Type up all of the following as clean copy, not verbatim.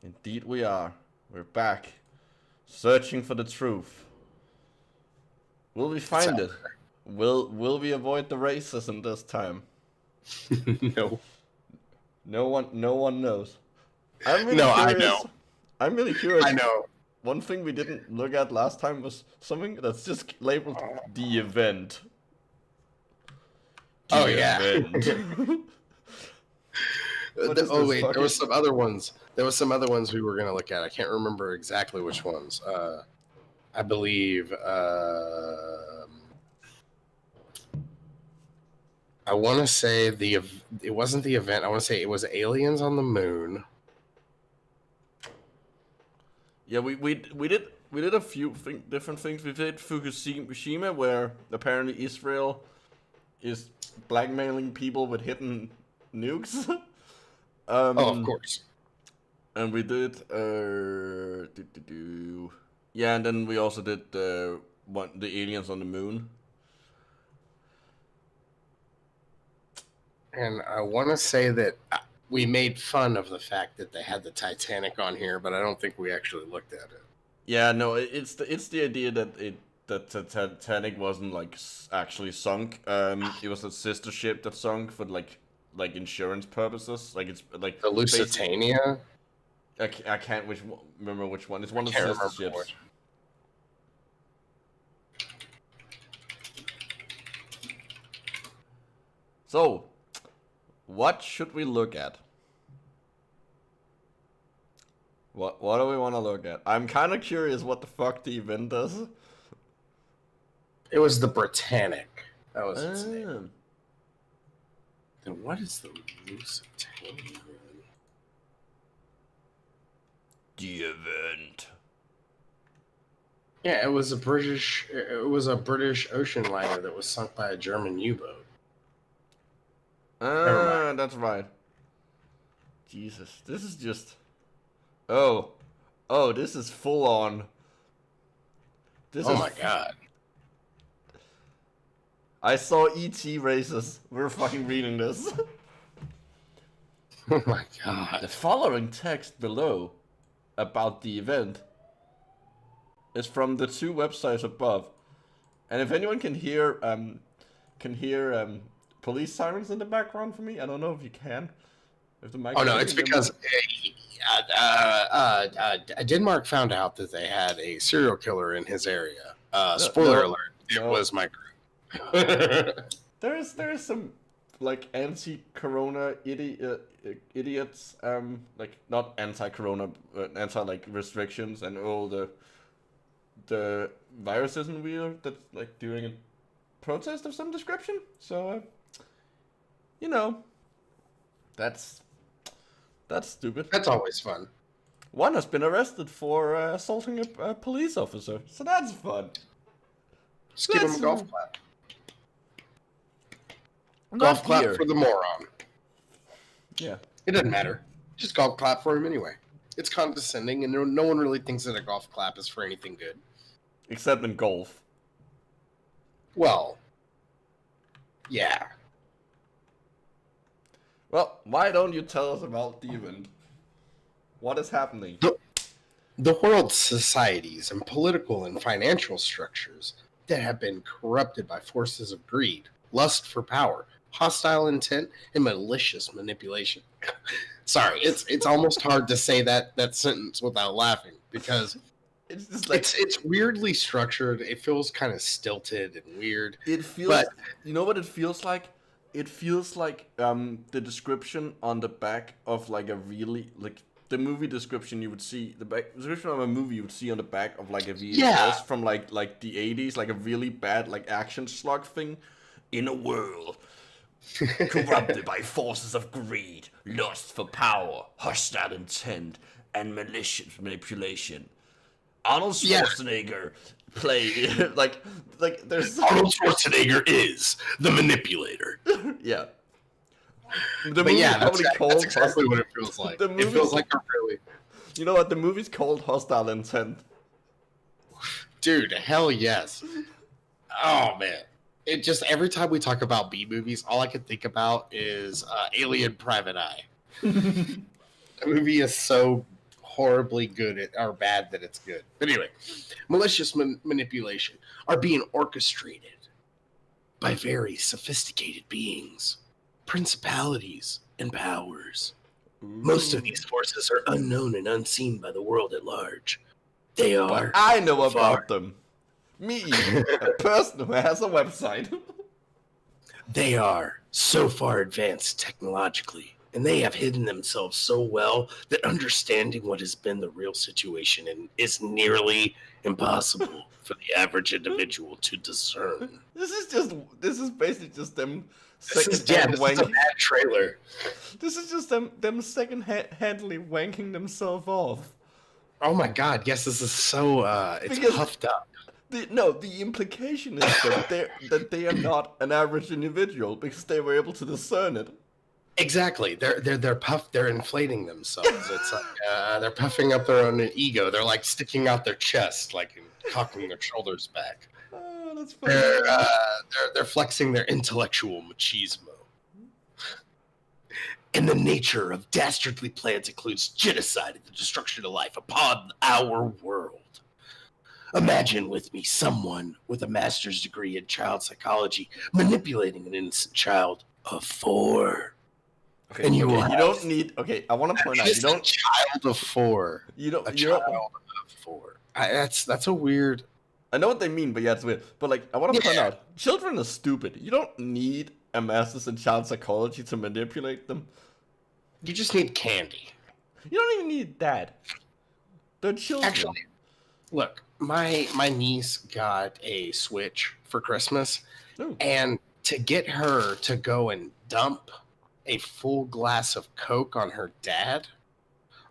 Indeed we are. We're back. Searching for the truth. Will we find it? Will we avoid the racism this time? No. No one knows. I'm really No, curious. I know. I'm really curious. I know. One thing we didn't look at last time was something that's just labeled the event. Oh, yeah. Event. Oh wait, there was some other ones. There was some other ones we were gonna look at. I can't remember exactly which ones. I believe I want to say it wasn't the event. I want to say it was aliens on the moon. Yeah, we did a few different things. We did Fukushima, where apparently Israel is blackmailing people with hidden nukes. Oh, of course. And we did yeah, and then we also did the aliens on the moon. And I want to say that we made fun of the fact that they had the Titanic on here, but I don't think we actually looked at it. Yeah, no, it's the idea that the Titanic wasn't like actually sunk. It was a sister ship that sunk for like insurance purposes. Like it's like the Lusitania. I can't remember which one. It's one of the sister ships. So, what should we look at? What do we want to look at? I'm kind of curious what the fuck the event does. It was the Britannic. That was its name. Then what is the Lusitania? The event. Yeah, it was a British ocean liner that was sunk by a German U-boat. That's right. Jesus, this is just. Oh, this is full on. Oh my god. I saw E.T. races. We're fucking reading this. Oh my god. The following text below about the event is from the two websites above. And if anyone can hear police sirens in the background for me, I don't know if you can. If the oh no, it's because Denmark found out that they had a serial killer in his area. Spoiler alert, it was my group. There's some like anti-corona idiots, like not anti-corona, anti like restrictions and all the viruses in wheel that's like doing a protest of some description. So you know, that's stupid. That's always fun. One has been arrested for assaulting a police officer, so that's fun. Just give him a golf clap. Golf clap for the moron. Yeah. It doesn't matter. Just golf clap for him anyway. It's condescending, and no one really thinks that a golf clap is for anything good. Except in golf. Well, yeah. Well, why don't you tell us about the event? What is happening? The world's societies and political and financial structures that have been corrupted by forces of greed, lust for power, hostile intent, and malicious manipulation. Sorry, it's almost hard to say that sentence without laughing because it's just like it's weirdly structured. It feels kind of stilted and weird. It feels. You know what it feels like? It feels like the description on the back of like a really like the movie description you would see description of a movie you would see on the back of like a VHS from like the 80s, like a really bad like action slug thing. In a world corrupted by forces of greed, lust for power, hostile intent, and malicious manipulation, Arnold Schwarzenegger play like there's Arnold Schwarzenegger is the manipulator. Yeah. That's exactly what it feels like. It feels like a really. You know what? The movie's called Hostile Intent. Dude, hell yes. Oh man. It just every time we talk about B movies, all I can think about is Alien Private Eye. The movie is so horribly good at, or bad that it's good. But anyway, malicious manipulation are being orchestrated by very sophisticated beings, principalities, and powers. Most of these forces are unknown and unseen by the world at large. They But are. I know about them. Me, a person who has a website. They are so far advanced technologically, and they have hidden themselves so well that understanding what has been the real situation is nearly impossible for the average individual to discern. This is basically just them This is a wanking. bad trailer. This is just them second-handedly wanking themselves off. Oh my god, yes, this is so, it's Because- puffed up. The implication is that they are not an average individual because they were able to discern it. Exactly. They're inflating themselves. It's like they're puffing up their own ego. They're like sticking out their chest, like and cocking their shoulders back. Oh, that's funny. They're flexing their intellectual machismo. And the nature of dastardly plans includes genocide and the destruction of life upon our world. Imagine with me someone with a master's degree in child psychology manipulating an innocent child of 4. Okay, And you don't need. Okay, I want to point out you Just a don't. child of 4. You don't. A You child don't. of 4. That's a weird. I know what they mean, but yeah, it's weird. But like, I want to point out, children are stupid. You don't need a master's in child psychology to manipulate them. You just need candy. You don't even need that. They're children. Actually, look, my niece got a Switch for Christmas, Ooh. and to get her to go and dump a full glass of Coke on her dad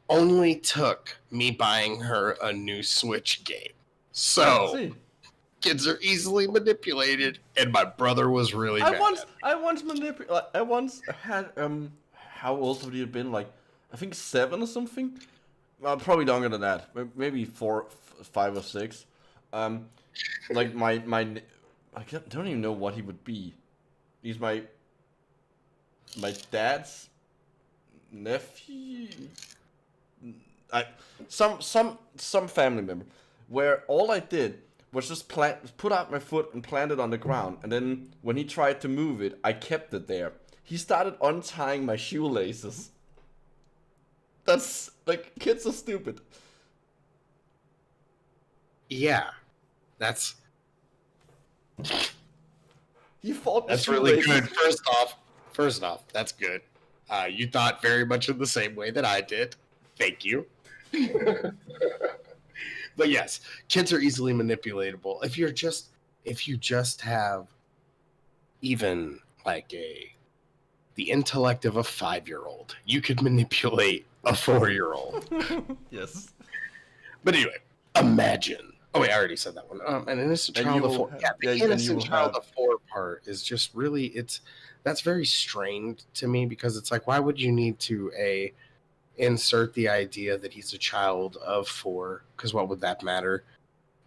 only took me buying her a new Switch game. So See. kids are easily manipulated, and my brother was really mad. I once had how old would he have been? Like, I think 7 or something. Probably younger than that. Maybe 4, 5 or 6. Like my I don't even know what he would be. He's my dad's nephew. Some family member. Where all I did was just put out my foot and plant it on the ground, and then when he tried to move it, I kept it there. He started untying my shoelaces. That's like, kids are stupid. Yeah, that's He fought my That's really shoelaces. good. First off, that's good. You thought very much in the same way that I did. Thank you. But yes, kids are easily manipulatable. If you just have even like the intellect of a 5-year-old, you could manipulate a 4-year-old. Yes. But anyway, imagine. Oh wait, I already said that one. An innocent And child you of will 4. have- Yeah, the yeah, and you innocent will child have- of 4 part is just really that's very strained to me, because it's like, why would you need to insert the idea that he's a child of 4? Because what would that matter?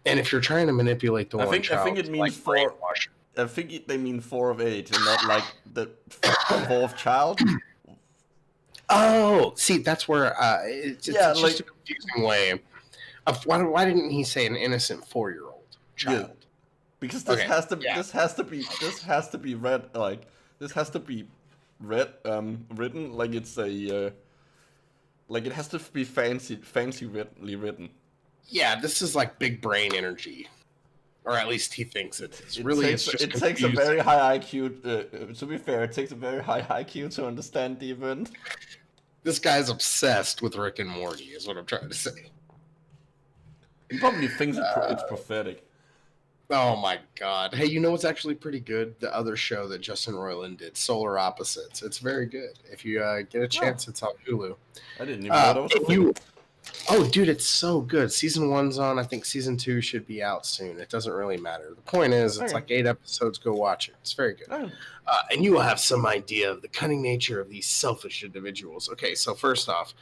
And if you're trying to manipulate the I one think child, it means like 4. brainwash. I think they mean 4 of 8, and not like the 4th child. Oh, see, that's where it's Yeah, just like- a confusing way. Why didn't he say an innocent 4-year-old child? Yeah. Because this Okay, has to yeah. this has to be read like this has to be written like it's a like it has to be fancyly written. Yeah, this is like big brain energy, or at least he thinks it is. It Really, takes, it's just it takes a confusing. very high IQ. To be fair, it takes a very high IQ to understand the event. This guy's obsessed with Rick and Morty, is what I'm trying to say. He probably thinks it's prophetic. Oh my god! Hey, you know what's actually pretty good? The other show that Justin Roiland did, Solar Opposites. It's very good. If you get a chance, it's on Hulu. I didn't even know that was a thing. Oh, dude, it's so good. Season 1's on. I think season 2 should be out soon. It doesn't really matter. The point is, it's Okay. like 8 episodes. Go watch it. It's very good. Oh. And you will have some idea of the cunning nature of these selfish individuals. Okay, so first off,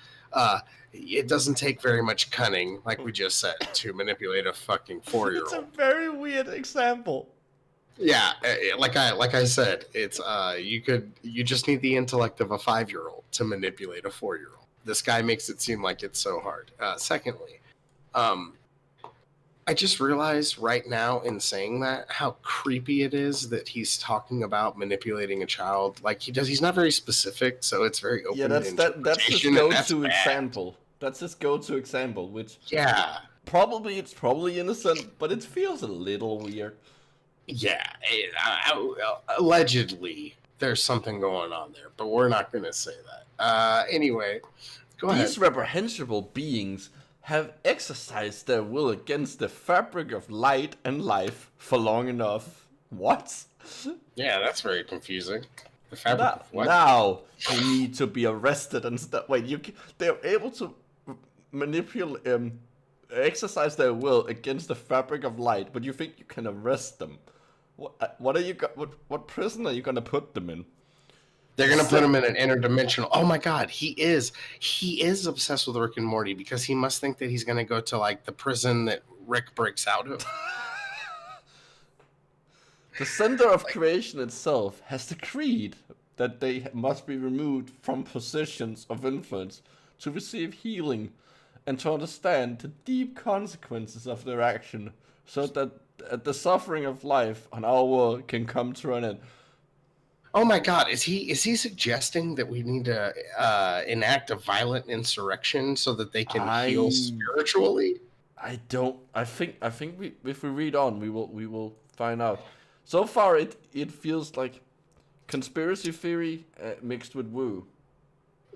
it doesn't take very much cunning, like we just said, to manipulate a fucking 4-year-old. It's a very weird example. Yeah, like I said, it's you just need the intellect of a 5-year-old to manipulate a 4-year-old. This guy makes it seem like it's so hard. Secondly, I just realized right now in saying that how creepy it is that he's talking about manipulating a child. Like he's not very specific, so it's very open. Yeah, that's his interpretation, and that's go-to bad. example. That's his go-to example, which Yeah, it's probably innocent, but it feels a little weird. yeah. Allegedly, there's something going on there, but we're not going to say that. Anyway, go ahead. These reprehensible beings have exercised their will against the fabric of light and life for long enough. What? Yeah, that's very confusing. The fabric of what? Now they need to be arrested and stuff. Wait, they're able to manipulate, exercise their will against the fabric of light, but you think you can arrest them? What prison are you gonna put them in? They're gonna put him in an interdimensional. Oh my god, he is obsessed with Rick and Morty because he must think that he's gonna go to like the prison that Rick breaks out of. The center of creation itself has decreed that they must be removed from positions of influence to receive healing and to understand the deep consequences of their action, so that the suffering of life on our world can come to an end. Oh my god, is he suggesting that we need to enact a violent insurrection so that they can heal spiritually? I think if we read on, we will find out. So far, it feels like conspiracy theory mixed with woo.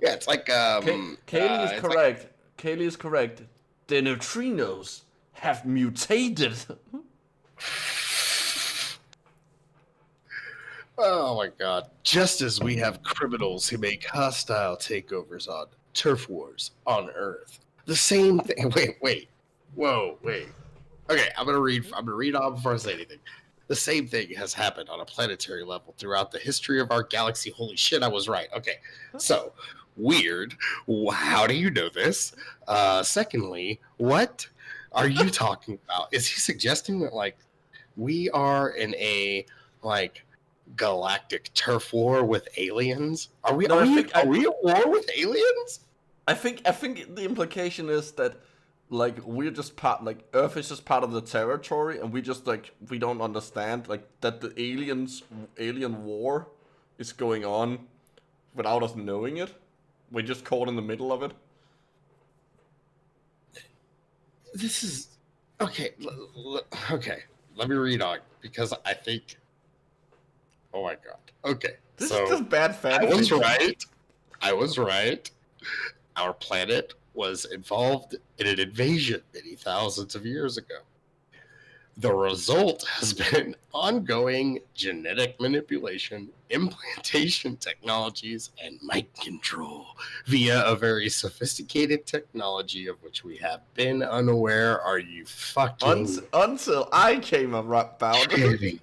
Yeah, it's like Kaylee is correct. Kaylee is correct. The neutrinos have mutated. Oh my god. Just as we have criminals who make hostile takeovers on turf wars on Earth. The same thing. Wait. Whoa, wait. Okay, I'm gonna read on before I say anything. The same thing has happened on a planetary level throughout the history of our galaxy. Holy shit, I was right. Okay. So, weird. How do you know this? Secondly, what are you talking about? Is he suggesting that like we are in a like galactic turf war with aliens? Are we at war with aliens? I think the implication is that like we're just part, like Earth is just part of the territory, and we just like we don't understand like that the alien war is going on without us knowing it. We're just caught in the middle of it. This is okay. Okay, let me read on because I think. Oh my god. Okay. This is just bad fan. I was right. Our planet was involved in an invasion many thousands of years ago. The result has been ongoing genetic manipulation, implantation technologies, and mind control via a very sophisticated technology of which we have been unaware. Are you fucking... Until I came about it.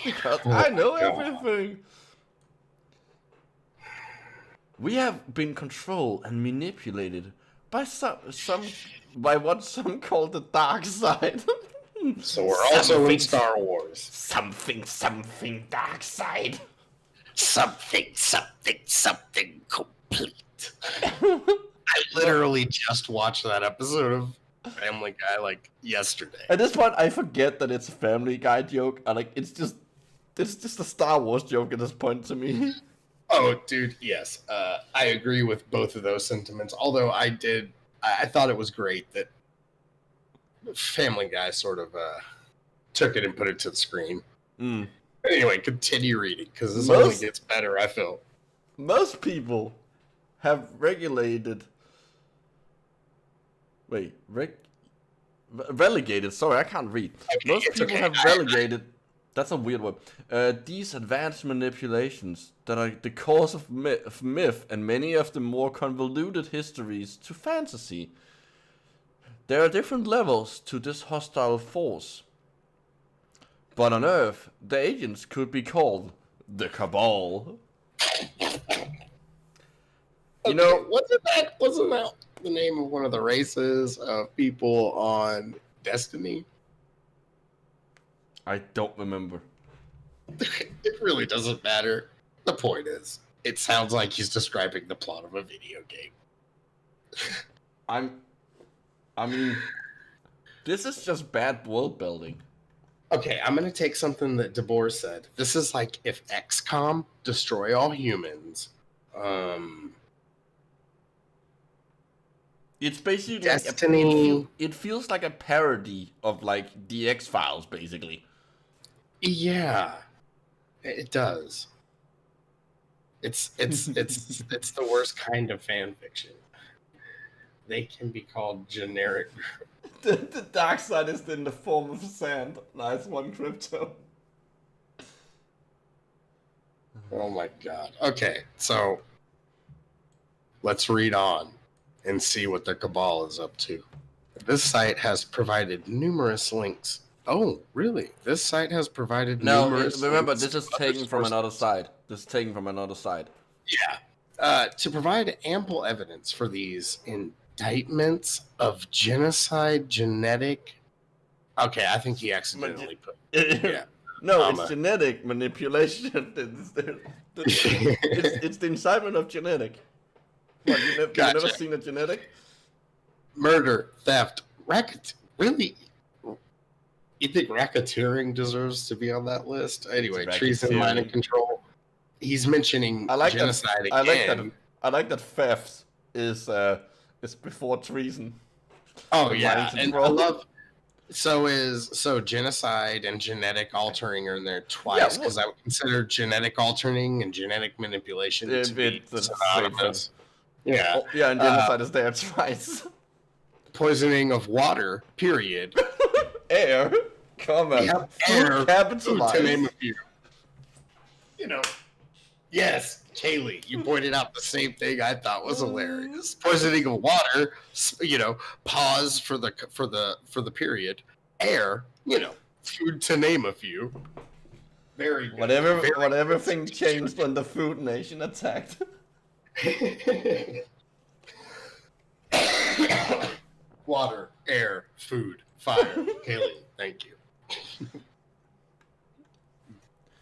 Because I know everything. We have been controlled and manipulated by by what some call the dark side. So we're also in Star Wars. Something dark side. Something complete. I literally just watched that episode of Family Guy like yesterday. At this point, I forget that it's a Family Guy joke. It's just a Star Wars joke at this point to me. Oh, dude, yes. I agree with both of those sentiments. Although I thought it was great that Family Guy sort of took it and put it to the screen. Mm. Anyway, continue reading, because this only gets better, I feel. Most people have regulated... Wait, relegated. Sorry, I can't read. Okay, most people have relegated... That's a weird word. These advanced manipulations that are the cause of myth and many of the more convoluted histories to fantasy. There are different levels to this hostile force. But on Earth, the agents could be called the Cabal. You know, wasn't that the name of one of the races of people on Destiny? I don't remember. It really doesn't matter. The point is, it sounds like he's describing the plot of a video game. I mean, this is just bad world building. Okay, I'm gonna take something that DeBoer said. This is like if XCOM destroy all humans. It's basically Destiny. like it feels like a parody of like the X-Files, basically. Yeah, it does. It's the worst kind of fan fiction. They can be called generic. The dark side is in the form of sand. Nice one, Crypto. Oh my god. Okay, so let's read on and see what the Cabal is up to. This site has provided numerous links. Oh, really? This site has provided numerous remember, links this is to taken other from sources. another side. This is taken from another side. Yeah. To provide ample evidence for these indictments of genocide, genetic. Okay, I think he accidentally put. Yeah. No, it's genetic manipulation. It's the incitement of genetic. What, you've never seen a genetic? Murder, theft, racket. Really? You think racketeering deserves to be on that list? Anyway, treason, mind control. He's mentioning genocide again. I like that theft is before treason. Oh yeah, and I love. So genocide and genetic altering are in there twice because I would consider genetic altering and genetic manipulation to be synonymous. Yeah. Oh, yeah, and genocide is there twice. Poisoning of water, period. Air, comma, yeah, air, capitalized. To name a few. You know, yes, Kaylee, you pointed out the same thing I thought was hilarious. Poisoning of water, you know, pause for the period. Air, you know, food to name a few. Very good. Whatever thing changed when the Food Nation attacked. Water, air, food, fire. Kaylee, thank you.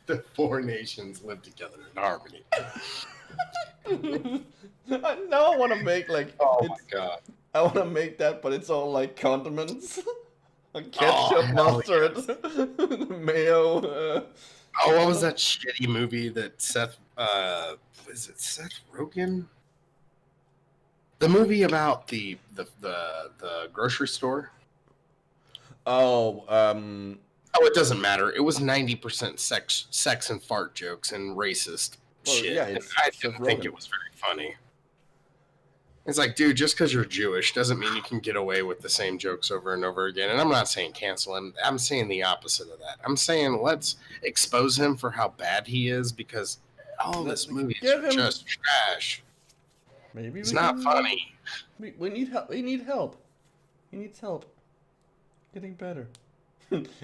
The four nations live together in harmony. Now I want to make like. Oh my god! I want to make that, but it's all like condiments, ketchup, mustard, mayo. Oh, what was that shitty movie that Seth? Is it Seth Rogen? The movie about the grocery store. Oh, Oh, it doesn't matter. It was 90% sex and fart jokes and racist shit. Yeah, I didn't think it was very funny. It's like, dude, just because you're Jewish doesn't mean you can get away with the same jokes over and over again. And I'm not saying cancel him. I'm saying the opposite of that. I'm saying let's expose him for how bad he is because all this movie is just trash. Maybe it's not funny. We need help. We need help. He needs help. Getting better.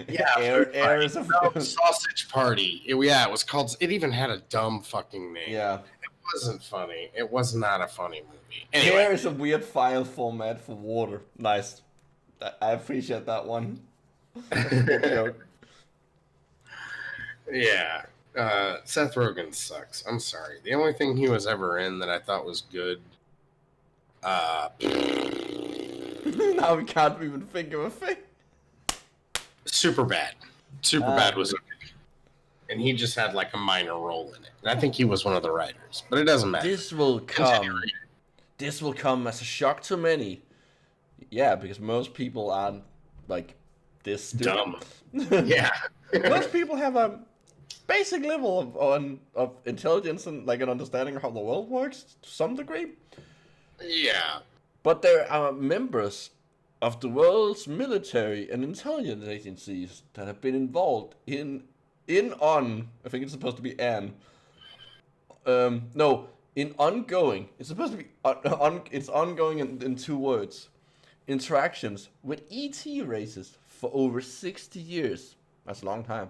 Yeah, air is a sausage party. It was called. It even had a dumb fucking name. Yeah, it wasn't funny. It was not a funny movie. Anyway. Air is a weird file format for water. Nice. I appreciate that one. Good joke. Yeah. Seth Rogen sucks. I'm sorry. The only thing he was ever in that I thought was good. Now we can't even think of a thing. Superbad. Superbad was okay. And he just had like a minor role in it. And I think he was one of the writers. But it doesn't matter. This will come as a shock to many. Yeah, because most people aren't like this dumb. Yeah. Most people have a basic level of intelligence and like an understanding of how the world works to some degree. Yeah. But there are members of the world's military and intelligence agencies that have been involved in I think it's supposed to be in ongoing. It's supposed to be it's ongoing in 2 words. Interactions with ET races for over 60 years. That's a long time.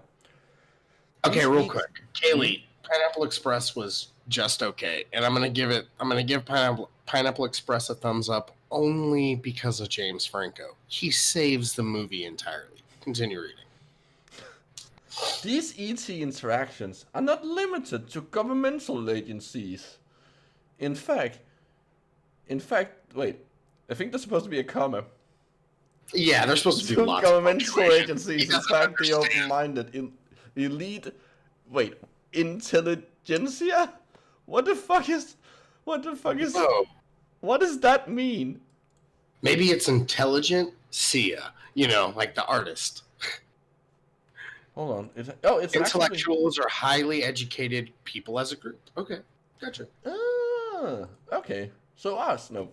Okay, real quick. Kaylee, Pineapple Express was just okay. And I'm gonna give Pineapple Express a thumbs up only because of James Franco. He saves the movie entirely. Continue reading. These ET interactions are not limited to governmental agencies. In fact, wait. I think there's supposed to be a comma. Yeah, there's supposed to be Two lots of governmental punctuation. agencies, He in doesn't fact, the understand. open-minded, elite, wait, intelligentsia? What the fuck is, what does that mean? Maybe it's intelligent Sia, like the artist. Hold on, it's Intellectuals are highly educated people as a group. Okay, gotcha. Okay, so us, no.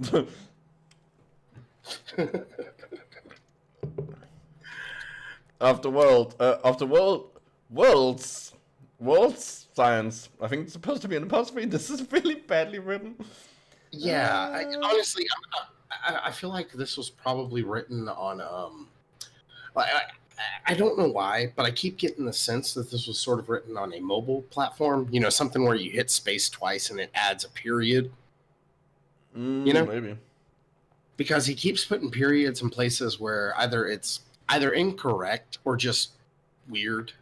world's science. I think it's supposed to be an apostrophe. This is really badly written. Yeah, honestly, I feel like this was probably written on I don't know why, but I keep getting the sense that this was sort of written on a mobile platform. Something where you hit space twice and it adds a period. Maybe. Because he keeps putting periods in places where it's either incorrect or just weird.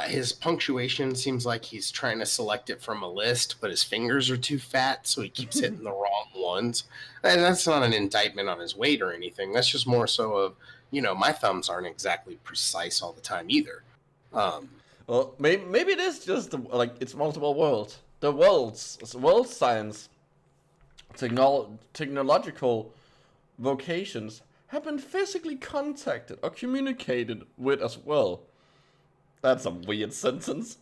His punctuation seems like he's trying to select it from a list, but his fingers are too fat, so he keeps hitting the wrong ones. And that's not an indictment on his weight or anything. That's just more so of, my thumbs aren't exactly precise all the time either. Well, maybe it is just it's multiple worlds. The world science, technological vocations have been physically contacted or communicated with as well. That's a weird sentence.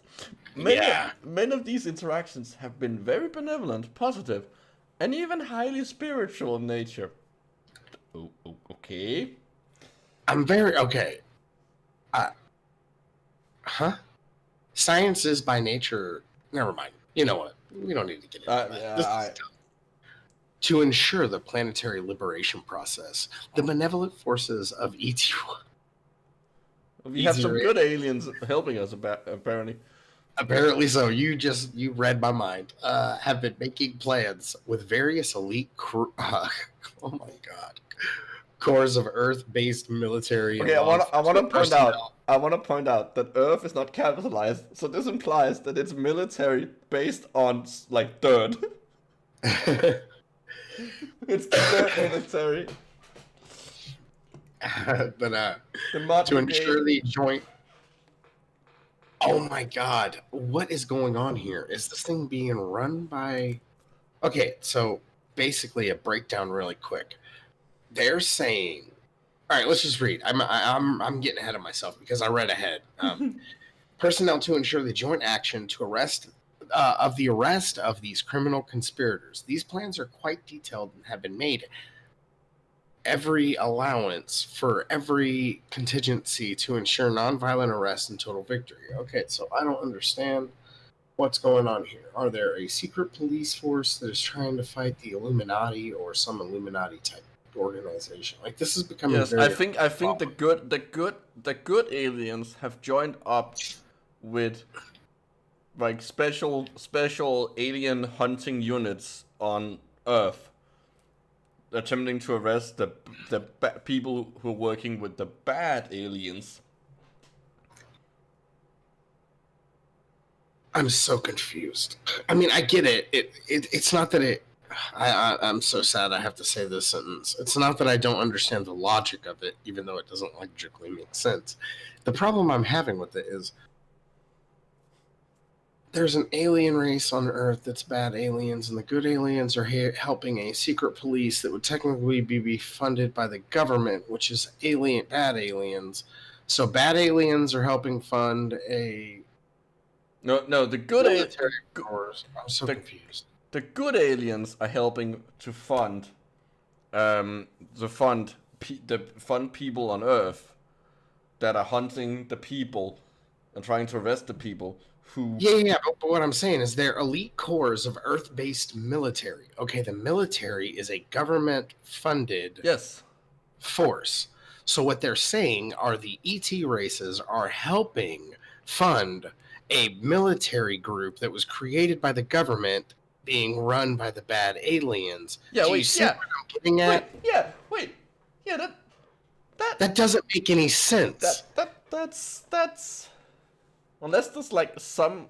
Many of these interactions have been very benevolent, positive, and even highly spiritual in nature. Okay. I'm very okay. Science is by nature. Never mind. You know what? We don't need to get into that. To ensure the planetary liberation process, the benevolent forces of ET. We have some good aliens helping us, apparently. Apparently so. You read my mind. Have been making plans with various elite oh my god, cores of Earth-based military. Okay, I want to point out that Earth is not capitalized, so this implies that it's military based on dirt. It's the dirt military. But to ensure the joint. Oh my god, what is going on here? Is this thing being run by? Okay, so basically a breakdown really quick. They're saying, all right, let's just read. I'm getting ahead of myself because I read ahead. Personnel to ensure the joint action to arrest of these criminal conspirators. These plans are quite detailed and have been made. Every allowance for every contingency to ensure nonviolent arrest and total victory. Okay, so I don't understand what's going on here. Are there a secret police force that is trying to fight the Illuminati or some Illuminati type organization? This is becoming. Yes, I think the good aliens have joined up with special alien hunting units on Earth, attempting to arrest the people who are working with the bad aliens. I'm so confused. I mean, I get it. It's not that it. I'm so sad I have to say this sentence. It's not that I don't understand the logic of it, even though it doesn't logically make sense. The problem I'm having with it is there's an alien race on Earth that's bad aliens, and the good aliens are helping a secret police that would technically be funded by the government, which is bad aliens. So bad aliens are helping fund a No, the good military force. I'm so confused. The good aliens are helping to fund people on Earth that are hunting the people and trying to arrest the people who. Yeah. But what I'm saying is they're elite cores of Earth-based military. Okay, the military is a government-funded force. So what they're saying are the ET races are helping fund a military group that was created by the government being run by the bad aliens. Yeah, what I'm getting at? That doesn't make any sense. That's unless there's some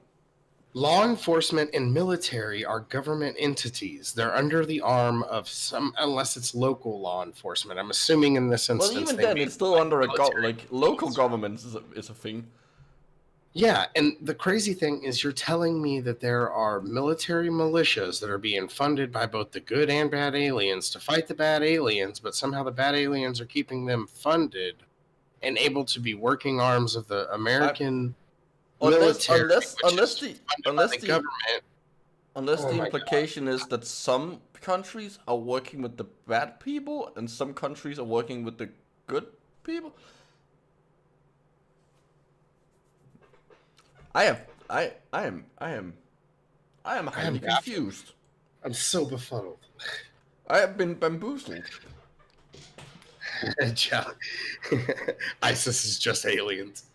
Law enforcement and military are government entities. They're under the arm of some, unless it's local law enforcement. I'm assuming in this Well, instance even they then, mean it's still under a military. local government is a thing. Yeah, and the crazy thing is you're telling me that there are military militias that are being funded by both the good and bad aliens to fight the bad aliens, but somehow the bad aliens are keeping them funded and able to be working arms of the American military, which is funded by the government. Unless Oh the my god. implication is that some countries are working with the bad people and some countries are working with the good people. I am highly confused. I'm so befuddled. I have been bamboozled. ISIS is just aliens.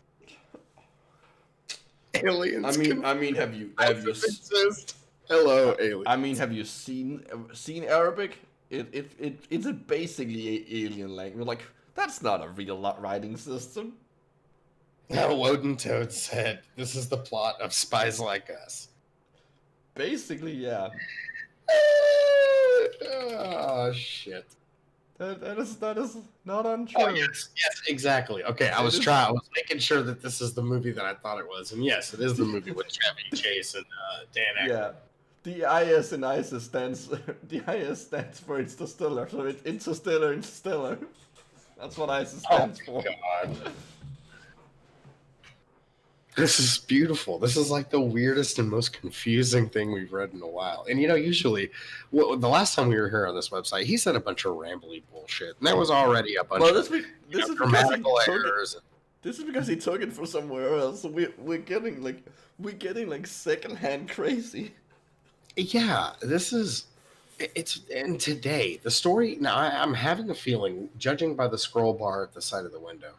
Aliens. I mean, have you hello, aliens. I mean, have you seen Arabic? It's a basically alien language. Like, that's not a real writing system. Now, Woden Toad said, "This is the plot of Spies Like Us." Basically, yeah. Oh shit. That is not untrue. Oh yes, exactly. Okay, I was making sure that this is the movie that I thought it was, and yes, it is the movie with Chevy Chase and Dan Aykroyd. Yeah, the IS in ISIS stands. The IS stands for interstellar, so it's interstellar. That's what ISIS stands for. God. This is beautiful. This is like the weirdest and most confusing thing we've read in a while. And usually, the last time we were here on this website, he said a bunch of rambly bullshit, and there was already a bunch of grammatical errors. This is because he took it from somewhere else. So we're getting like secondhand crazy. Yeah, and today the story. Now I'm having a feeling, judging by the scroll bar at the side of the window,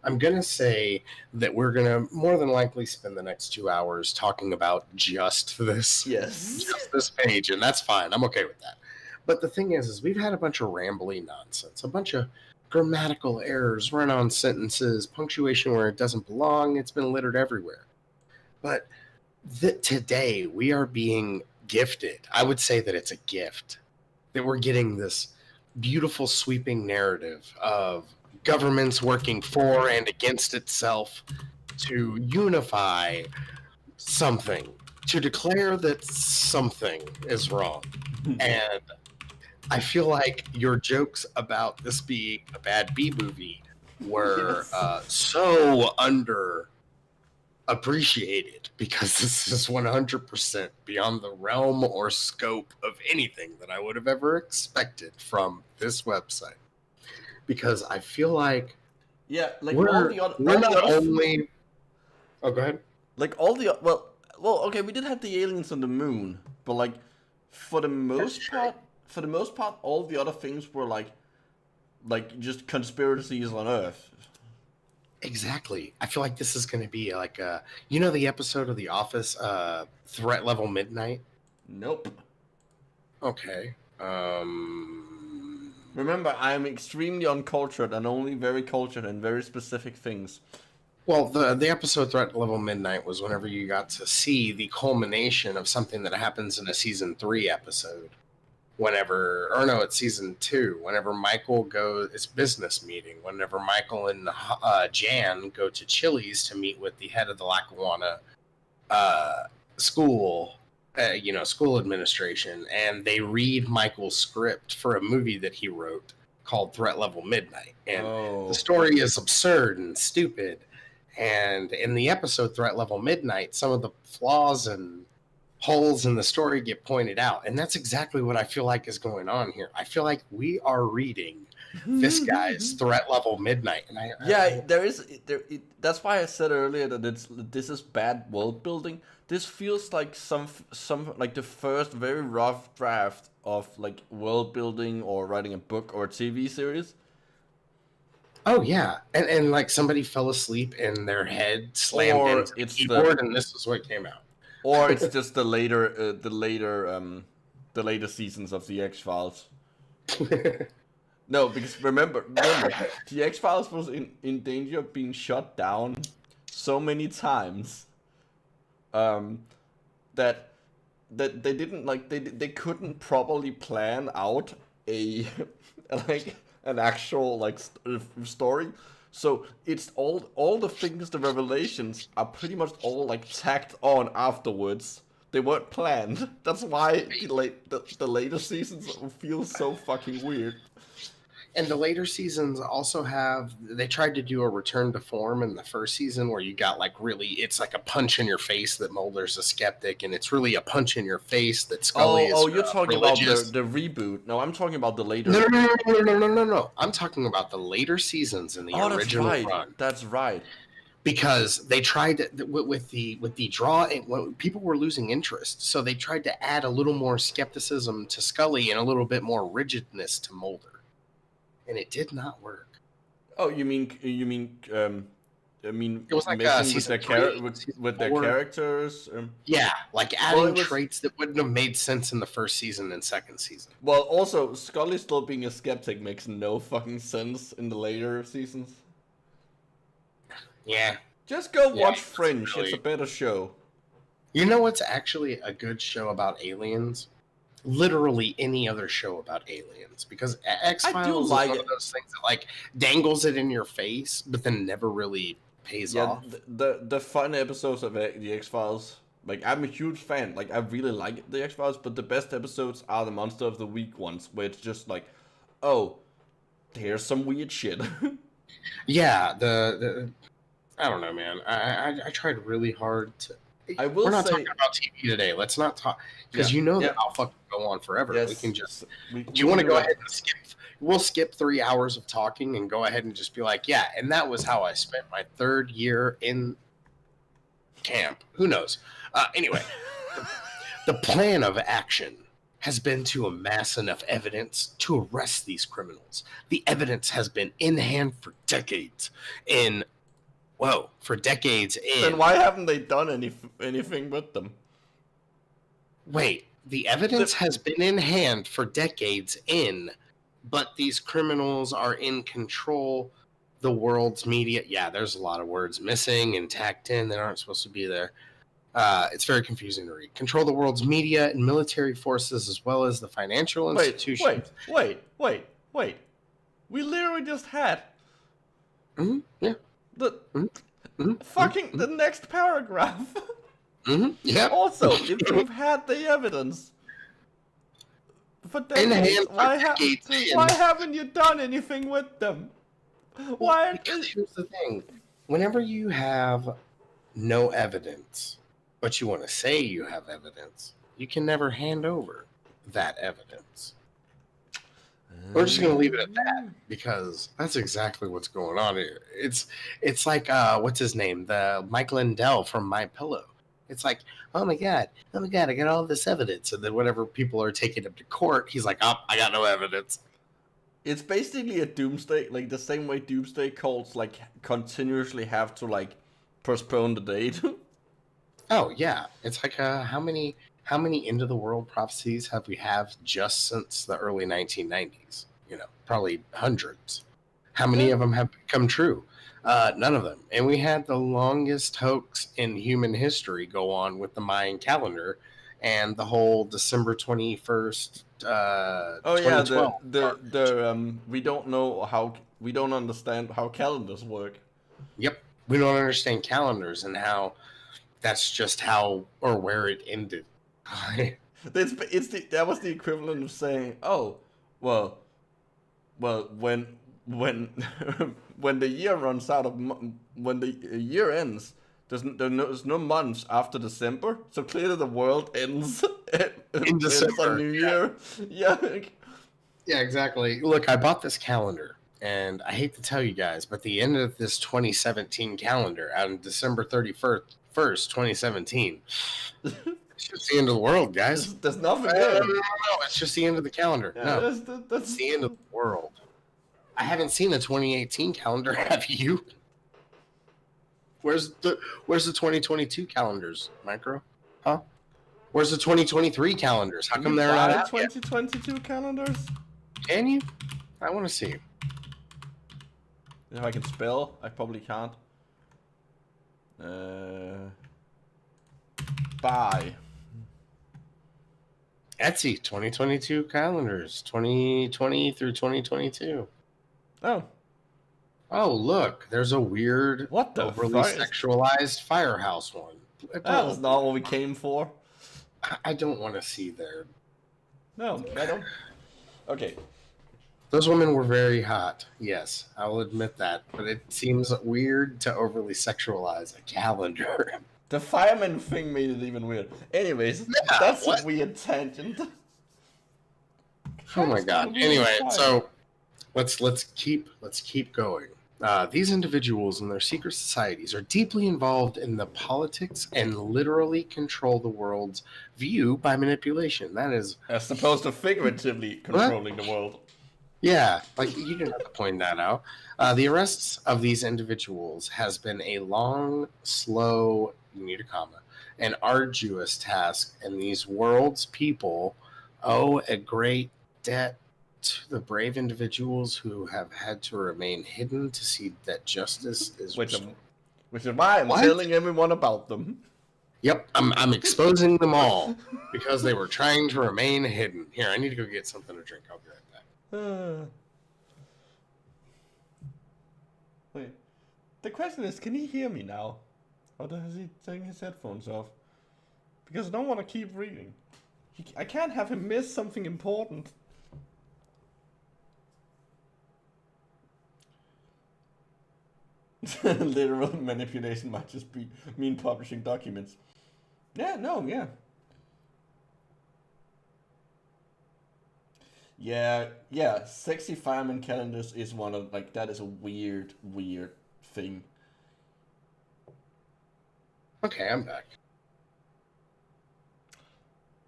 I'm going to say that we're going to more than likely spend the next 2 hours talking about just this. Yes. Just this page, and that's fine. I'm okay with that. But the thing is we've had a bunch of rambly nonsense, a bunch of grammatical errors, run-on sentences, punctuation where it doesn't belong. It's been littered everywhere. But today we are being gifted. I would say that it's a gift that we're getting this beautiful sweeping narrative of governments working for and against itself to unify something, to declare that something is wrong. And I feel like your jokes about this being a bad B movie were so underappreciated, because this is 100% beyond the realm or scope of anything that I would have ever expected from this website. Because I feel like we're not only. Oh, go ahead. Like all the well, okay, we did have the aliens on the moon, but like for the most part, all the other things were like just conspiracies on Earth. Exactly. I feel like this is going to be like the episode of The Office, Threat Level Midnight. Nope. Okay. Remember, I am extremely uncultured and only very cultured in very specific things. Well, the episode Threat Level Midnight was whenever you got to see the culmination of something that happens in a season 3 episode. It's season 2. Whenever Michael goes, it's business meeting. Whenever Michael and Jan go to Chili's to meet with the head of the Lackawanna school. School administration, and they read Michael's script for a movie that he wrote called Threat Level Midnight. And the story is absurd and stupid. And in the episode Threat Level Midnight, some of the flaws and holes in the story get pointed out. And that's exactly what I feel like is going on here. I feel like we are reading this guy's Threat Level Midnight. And that's why I said earlier that this is bad world building. This feels like some like the first very rough draft of like world building or writing a book or a TV series. Oh yeah, and like somebody fell asleep and their head slammed into the keyboard, and this is what came out. Or it's just the later seasons of the X-Files. No, because remember, the X-Files was in danger of being shut down so many times. that they didn't like they couldn't properly plan out a like an actual like story. So it's all the things, the revelations are pretty much all like tacked on afterwards. They weren't planned. That's why the later seasons feel so fucking weird. And the later seasons also they tried to do a return to form in the first season where you got like really, it's like a punch in your face that Mulder's a skeptic, and it's really a punch in your face that Scully is Oh, you're talking religious. about the reboot. No, I'm talking about the later. No. I'm talking about the later seasons in the original run. That's right. Because they tried to, with the draw, people were losing interest, so they tried to add a little more skepticism to Scully and a little bit more rigidness to Mulder. And it did not work. Oh, you mean it was like with their characters. Yeah, like adding traits that wouldn't have made sense in the first season and second season. Well, also Scully still being a skeptic makes no fucking sense in the later seasons. Yeah. Just go watch Fringe. It's a better show. You know what's actually a good show about aliens? Literally any other show about aliens, because X-Files is one of those things that like dangles it in your face, but then never really pays off. The fun episodes of the X-Files, like I'm a huge fan. Like I really like the X-Files, but the best episodes are the Monster of the Week ones, where it's just like, oh, here's some weird shit. Yeah, the I don't know, man. I tried really hard to. We're not talking about TV today. Let's not talk, because that I'll fucking go on forever. Yes. We can just. Do you want to go ahead and skip? We'll skip 3 hours of talking and go ahead and just be like, yeah. And that was how I spent my 3rd year in camp. Who knows? Anyway, the plan of action has been to amass enough evidence to arrest these criminals. The evidence has been in hand for decades. For decades in. Then why haven't they done anything with them? Wait, the evidence has been in hand for decades in, but these criminals are in control. The world's media. Yeah, there's a lot of words missing and tacked in that aren't supposed to be there. It's very confusing to read. Control the world's media and military forces as well as the financial institutions. Wait. We literally just had. Mm-hmm. Yeah. The next paragraph. Yeah. Also, if you've had the evidence for decades, why haven't you done anything with them? Why? Because here's the thing: whenever you have no evidence, but you want to say you have evidence, you can never hand over that evidence. We're just going to leave it at that, because that's exactly what's going on here. It's like, what's his name? The Mike Lindell from My Pillow. It's like, oh my God, I got all this evidence. And then whenever people are taking him to court, he's like, oh, I got no evidence. It's basically a doomsday, like the same way doomsday cults like continuously have to like postpone the date. Oh yeah, it's like how many end of the world prophecies have we just since the early 1990s? Probably hundreds. How many of them have become true? None of them. And we had the longest hoax in human history go on with the Mayan calendar and the whole December 21st. We don't understand how calendars work. Yep, we don't understand calendars and how that's just how or where it ended. That was the equivalent of saying, oh, well, when when the year runs out of when the year ends, there's no months after December, so clearly the world ends in December on New Year. Yeah. Yeah, exactly. Look, I bought this calendar, and I hate to tell you guys, but the end of this 2017 calendar on December 31st, 2017. It's just the end of the world, guys. There's nothing there. No, it's just the end of the calendar. Yeah, no, that's the end of the world. I haven't seen the 2018 calendar, have you? Where's the 2022 calendars, Micro? Huh? Where's the 2023 calendars? How come they're not out yet? 2022 calendars? Can you? I want to see. If I can spell, I probably can't. Buy. Etsy 2022 calendars, 2020 through 2022. Oh, Oh, look, there's a weird, what the overly fuck? sexualized firehouse one. That was not what we came for. I don't want to see their. No, I don't. Okay. Those women were very hot. Yes, I will admit that. But it seems weird to overly sexualize a calendar. The fireman thing made it even weird. Anyways, Yeah, that's what? a weird tangent. Oh my That's god. a weird Anyway, fire. so let's keep going. These individuals and their secret societies are deeply involved in the politics and literally control the world's view by manipulation. That is, As opposed to figuratively controlling the world. yeah, like you didn't have to point that out. The arrests of these individuals has been a long, slow, you need a comma, and arduous task, and these world's people owe a great debt to the brave individuals who have had to remain hidden to see that justice is Which restored. is why I'm What? telling everyone about them. Yep, I'm exposing them all because they were trying to remain hidden. Here, I need to go get something to drink. I'll be right back. Wait. The question is, can he hear me now? Or does he take his headphones off? Because I don't want to keep reading. I can't have him miss something important. Literal manipulation might just mean publishing documents. Yeah, no, yeah. Yeah, sexy fireman calendars is one of, like, that is a weird thing. Okay, I'm back.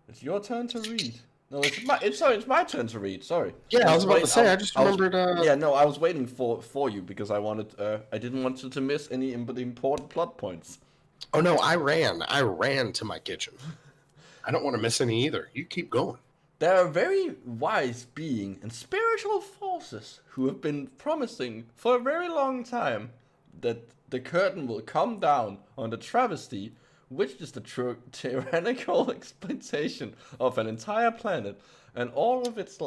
It's your turn to read. No, it's my turn to read. Sorry. Yeah, I was about to say. I just remembered. Yeah, no, I was waiting for you because I wanted. I didn't want you to miss any important plot points. Oh no, I ran to my kitchen. I don't want to miss any either. You keep going. There are very wise beings and spiritual forces who have been promising for a very long time that the curtain will come down on the travesty, which is the tyrannical exploitation of an entire planet and all of its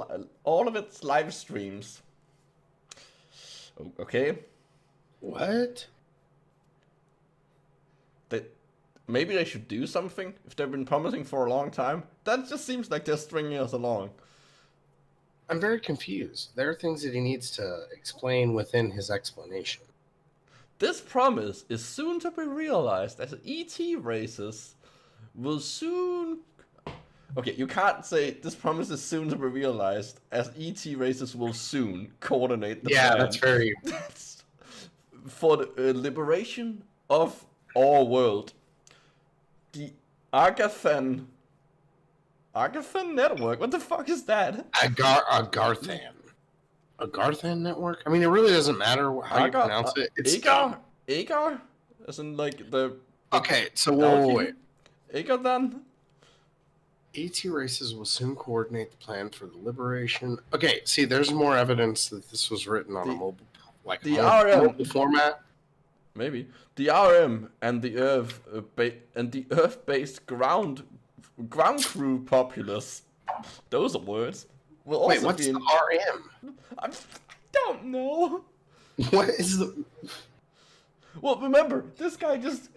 live streams. Okay. What? Maybe they should do something if they've been promising for a long time. That just seems like they're stringing us along. I'm very confused. There are things that he needs to explain within his explanation. This promise is soon to be realized as ET races will soon... Okay, you can't say this promise is soon to be realized as ET races will soon coordinate the plan. That's very... For the liberation of our world. The Agathan network? What the fuck is that? Agarthan. Agarthan network? I mean, it really doesn't matter how you pronounce it. It's Agar? As in, like, the... Okay, so wait. Agarthan? ET races will soon coordinate the plan for the liberation. Okay, see, there's more evidence that this was written on a mobile, like mobile format. Maybe the RM and the Earth-based ground crew populace. Those are words. Will also Wait, what's the RM? I don't know. What is the? Well, remember, this guy just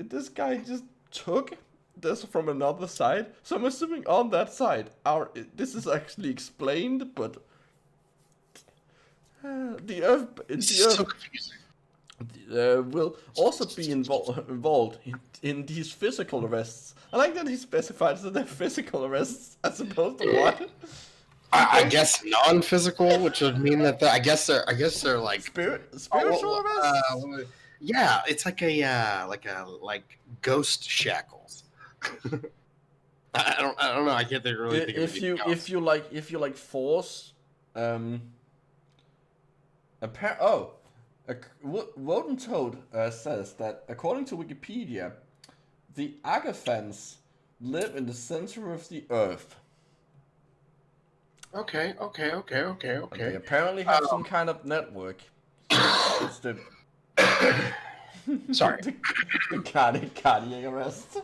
took this from another side. So I'm assuming on that side, this is actually explained, but the Earth. So confusing. Will also be involved in these physical arrests. I like that he specifies that they're physical arrests as opposed to what? I guess non-physical, which would mean that I guess they're like spiritual arrests. Yeah, it's like like ghost shackles. I don't know. I can't think really. If you like force, Wodentoad says that according to Wikipedia, the Agathans live in the center of the Earth. Okay. They apparently have some kind of network. It's the sorry, the cardiac arrest.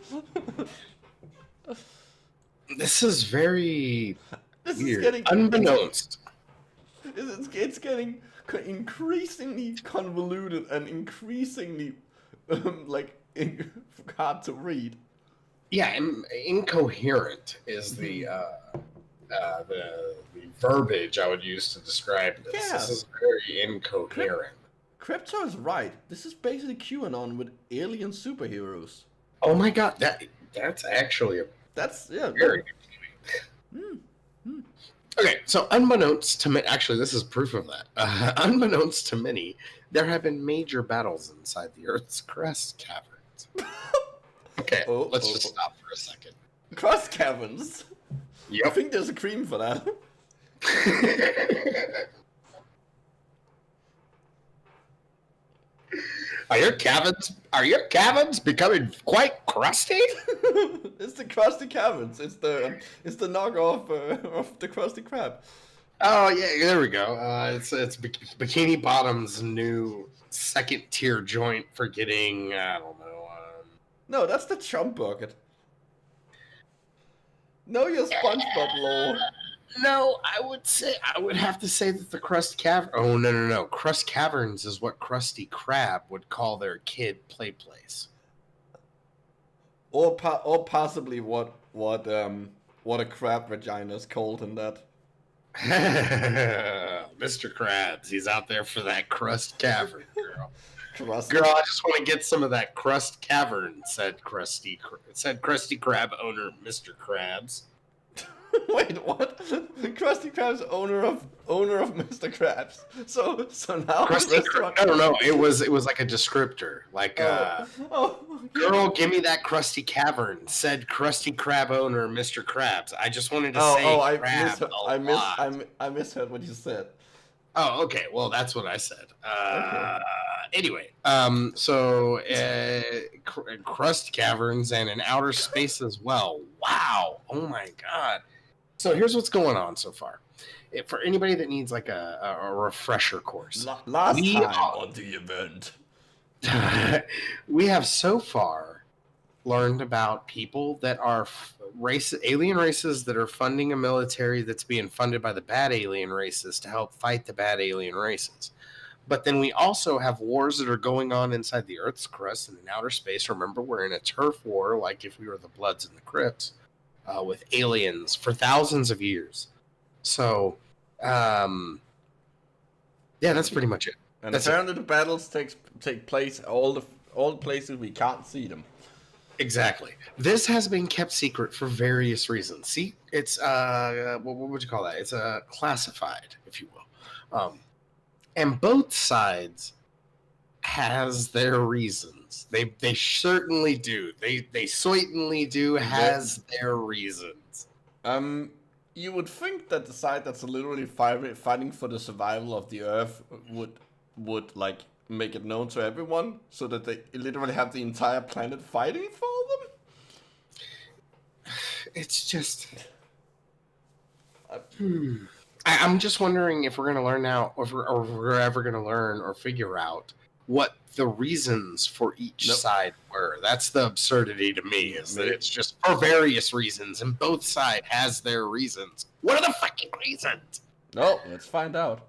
This is very This is weird. getting Unbeknownst. it's getting increasingly convoluted and increasingly like hard to read. Yeah, incoherent is the verbiage I would use to describe this. Yeah. This is very incoherent. Crypto is right. This is basically QAnon with alien superheroes. Oh my god, that's actually a That's very good point. Okay, so unbeknownst to me, actually, this is proof of that. Unbeknownst to many, there have been major battles inside the Earth's crust caverns. Okay, let's just stop for a second. Crust caverns. Yep. I think there's a cream for that. Are your caverns becoming quite crusty? It's the Krusty Caverns. It's the knockoff of the Krusty Krab. Oh yeah, there we go. It's Bikini Bottom's new second tier joint for getting I don't know. No, that's the chump bucket. Know your SpongeBob lore. No, I would have to say that the Crust Cavern. Oh no! Crust Caverns is what Krusty Krab would call their kid play place. Or possibly what a crab vagina is called in that. Mr. Krabs, he's out there for that Crust Cavern, girl. Krusty. Girl, I just want to get some of that Crust Cavern," said Krusty Krab owner Mr. Krabs. Wait, what? Krusty Krab's owner of Mr. Krabs. So now I don't know. It was like a descriptor, like girl, give me that Krusty Cavern," said Krusty Krab owner Mr. Krabs. I just wanted to say I misheard what you said. Oh, okay. Well, that's what I said. Okay. Anyway, so crust caverns and in outer space as well. Wow. Oh my god. So here's what's going on so far. For anybody that needs like a refresher course. Last time on the event. We have so far learned about people that are alien races that are funding a military that's being funded by the bad alien races to help fight the bad alien races. But then we also have wars that are going on inside the Earth's crust and in outer space. Remember, we're in a turf war, like if we were the Bloods and the Crips, with aliens for thousands of years. So, yeah, that's pretty much it. And apparently the battles take place all the places we can't see them. Exactly. This has been kept secret for various reasons. See, it's what would you call that? It's classified, if you will. And both sides has their reasons. They certainly do. They certainly do has their reasons. You would think that the side that's literally fighting for the survival of the Earth would like make it known to everyone, so that they literally have the entire planet fighting for them. It's just. I'm just wondering if we're going to learn now, or if we're ever going to learn or figure out what the reasons for each side were. That's the absurdity to me, is that it's just for various reasons, and both sides has their reasons. What are the fucking reasons? No, let's find out.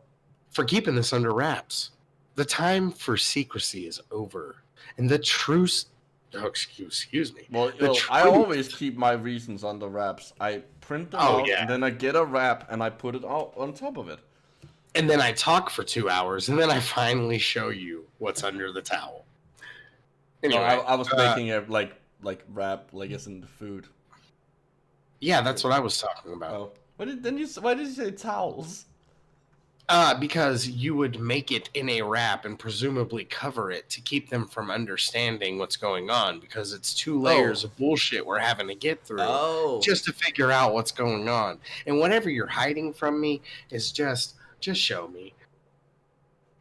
For keeping this under wraps. The time for secrecy is over, and the truth. Oh, excuse me. Well, I always keep my reasons under wraps. I print them out, and then I get a wrap, and I put it out on top of it. And then I talk for 2 hours, and then I finally show you what's under the towel. Anyway, I was making it like wrap, like it's in the food. Yeah, that's what I was talking about. Oh, why did you say towels? Because you would make it in a wrap and presumably cover it to keep them from understanding what's going on, because it's 2 layers of bullshit we're having to get through just to figure out what's going on. And whatever you're hiding from me is just show me.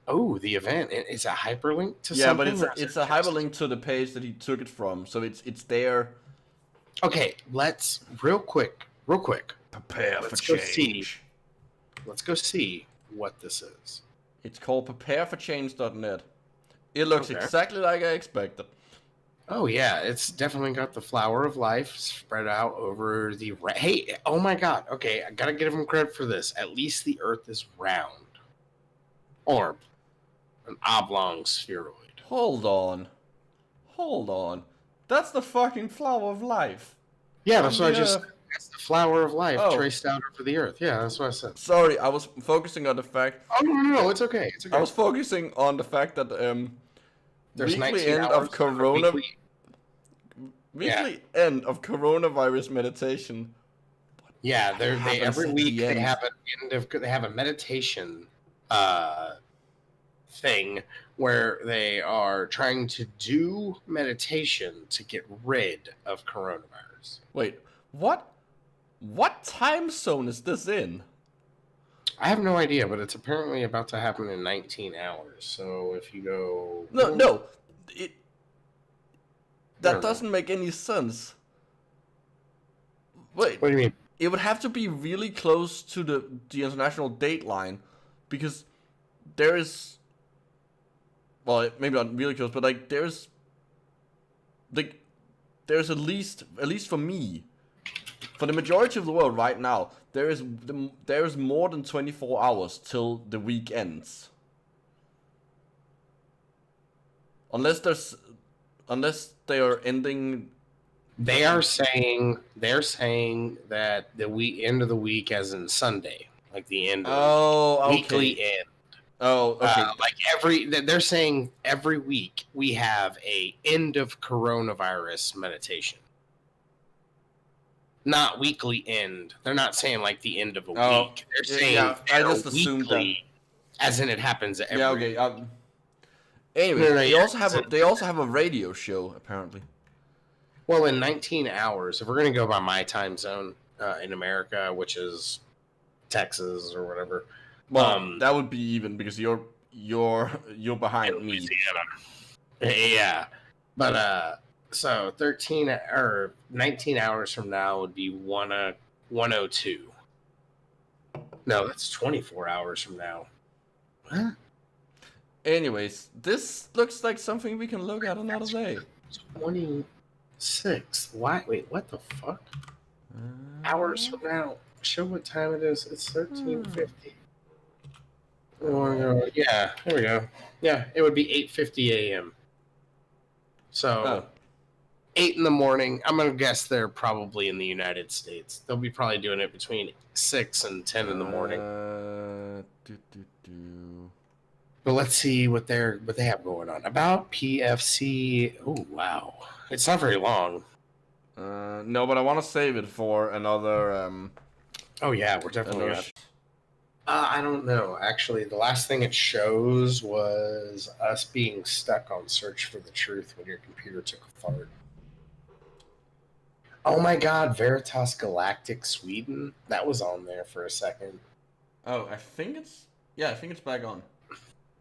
Oh, the event. It's a hyperlink to something? Yeah, but it's a hyperlink to the page that he took it from, so it's there. Okay, let's real quick. Prepare for change. Let's go see what this is. It's called prepareforchange.net. It looks exactly like I expected. Oh yeah, it's definitely got the flower of life spread out over the. Hey, oh my God. Okay, I gotta give him credit for this. At least the Earth is round, orb, an oblong spheroid. Hold on. Hold on. That's the fucking flower of life. Yeah, On that's what I the just. Earth. That's the flower of life Oh, traced out over the Earth. Yeah, that's what I said. sorry, I was focusing on the fact. Oh no, it's okay. It's okay. I was focusing on the fact that There's weekly 19 end of hours. corona Yeah. weekly end of coronavirus meditation. Yeah, they happens every at week the they end? have an end of they have a meditation uh thing where they are trying to do meditation to get rid of coronavirus. Wait, what time zone is this in? I have no idea, but it's apparently about to happen in 19 hours. So if you go No, it I that don't know. doesn't make any sense. Wait, What do you mean? it would have to be really close to the international date line, because there is, well, maybe not really close, but like there's at least for me, for the majority of the world right now, there is more than 24 hours till the week ends. Unless they are ending. They're saying that the end of the week as in Sunday, like the end of Oh, the okay. weekly end. Oh, okay. Like they're saying every week we have a end of coronavirus meditation. Not weekly end. They're not saying like the end of a week. They're saying I just assumed weekly, as in it happens every. Yeah, okay. Anyway, No, they yeah, also have a radio show apparently. Well, in 19 hours, if we're gonna go by my time zone in America, which is Texas or whatever. Well, that would be even because you're behind me. Yeah, but so 13 or 19 hours from now would be 102. No, that's 24 hours from now. What? Anyways, this looks like something we can look at another day. 26. Why? Wait, what the fuck? Hours from now. Show what time it is. It's 13:50. Yeah, there we go. Yeah, it would be 8:50 a.m. So 8 in the morning. I'm gonna guess they're probably in the United States. They'll be probably doing it between 6 and 10 in the morning. But let's see what they have going on. About PFC. Oh wow, it's not very long. No, but I want to save it for another. Oh yeah, we're definitely. I don't know. Actually, the last thing it shows was us being stuck on search for the truth when your computer took a fart. Oh my God, Veritas Galactic Sweden. That was on there for a second. Oh, I think it's back on.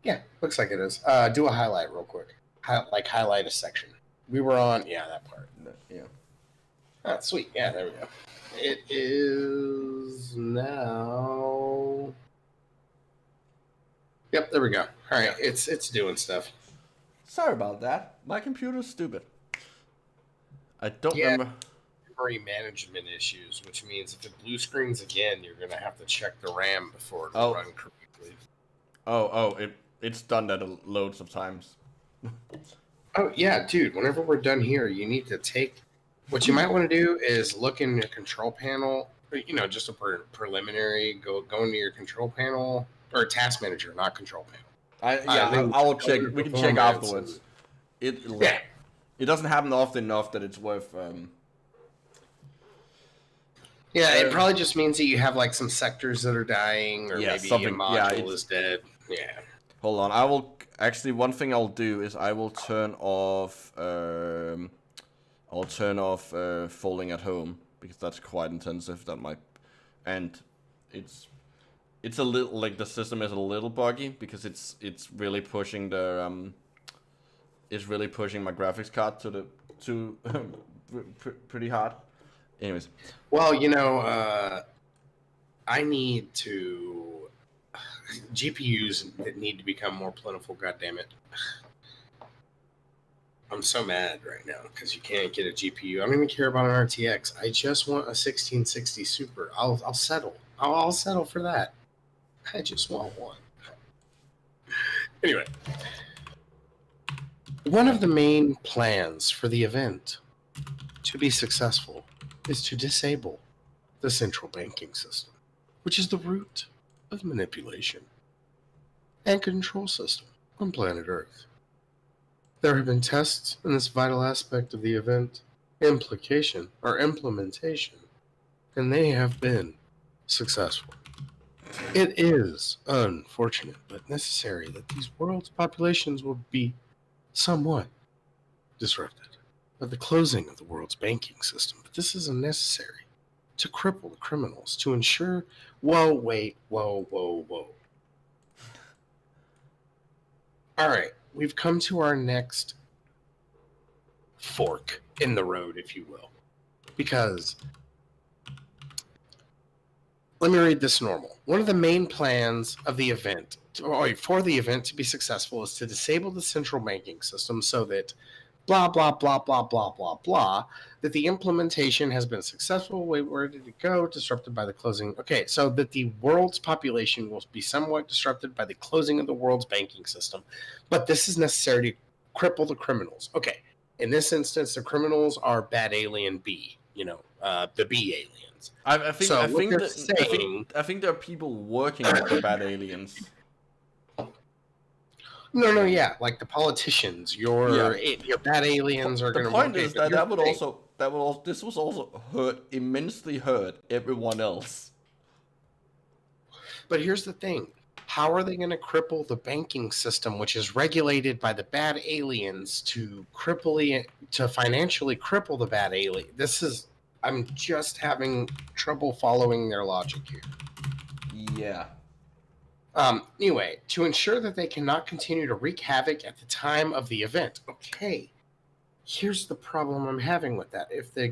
Yeah, looks like it is. Do a highlight real quick. Highlight a section. We were on, that part. Yeah. Oh, sweet. Yeah, there we go. It is now. Yep, there we go. All right, it's doing stuff. Sorry about that. My computer's stupid. I don't remember. Memory management issues, which means if it blue screens again, you're gonna have to check the RAM before it will run correctly. It's done that loads of times. Oh yeah, dude. Whenever we're done here, you need to take. What you might want to do is look in your control panel. Just a preliminary. Go into your control panel or task manager, not control panel. I will check. We can check afterwards. It doesn't happen often enough that it's worth. Yeah, it probably just means that you have like some sectors that are dying, or maybe a module is dead. Yeah. Hold on. I will actually. One thing I'll do is I will turn off. Folding at home because that's quite intensive. That might, and it's a little like the system is a little buggy because it's really pushing the it's really pushing my graphics card to pretty hard. Anyways, well, I need to GPUs that need to become more plentiful. God damn it! I'm so mad right now because you can't get a GPU. I don't even care about an RTX. I just want a 1660 Super. I'll settle. I'll settle for that. I just want one. Anyway, one of the main plans for the event to be successful is to disable the central banking system, which is the root of manipulation and control system on planet Earth. There have been tests in this vital aspect of the event, implementation, and they have been successful. It is unfortunate but necessary that these world's populations will be somewhat disrupted by the closing of the world's banking system. But this is unnecessary to cripple the criminals, to ensure. Whoa. All right, we've come to our next fork in the road, if you will. Because, let me read this normal. One of the main plans of the event, for the event to be successful, is to disable the central banking system so that blah, blah, blah, blah, blah, blah, blah, that the implementation has been successful. Where did it go? Disrupted by the closing. Okay, so that the world's population will be somewhat disrupted by the closing of the world's banking system. But this is necessary to cripple the criminals. Okay, in this instance, the criminals are bad alien B, the B aliens. I think there are people working with the bad aliens. No, yeah, like the politicians, your bad aliens are going to. The point is that this was also immensely hurt everyone else. But here's the thing: how are they going to cripple the banking system, which is regulated by the bad aliens, to financially cripple the bad alien? I'm just having trouble following their logic here. Yeah. Anyway, to ensure that they cannot continue to wreak havoc at the time of the event. Okay, here's the problem I'm having with that. If the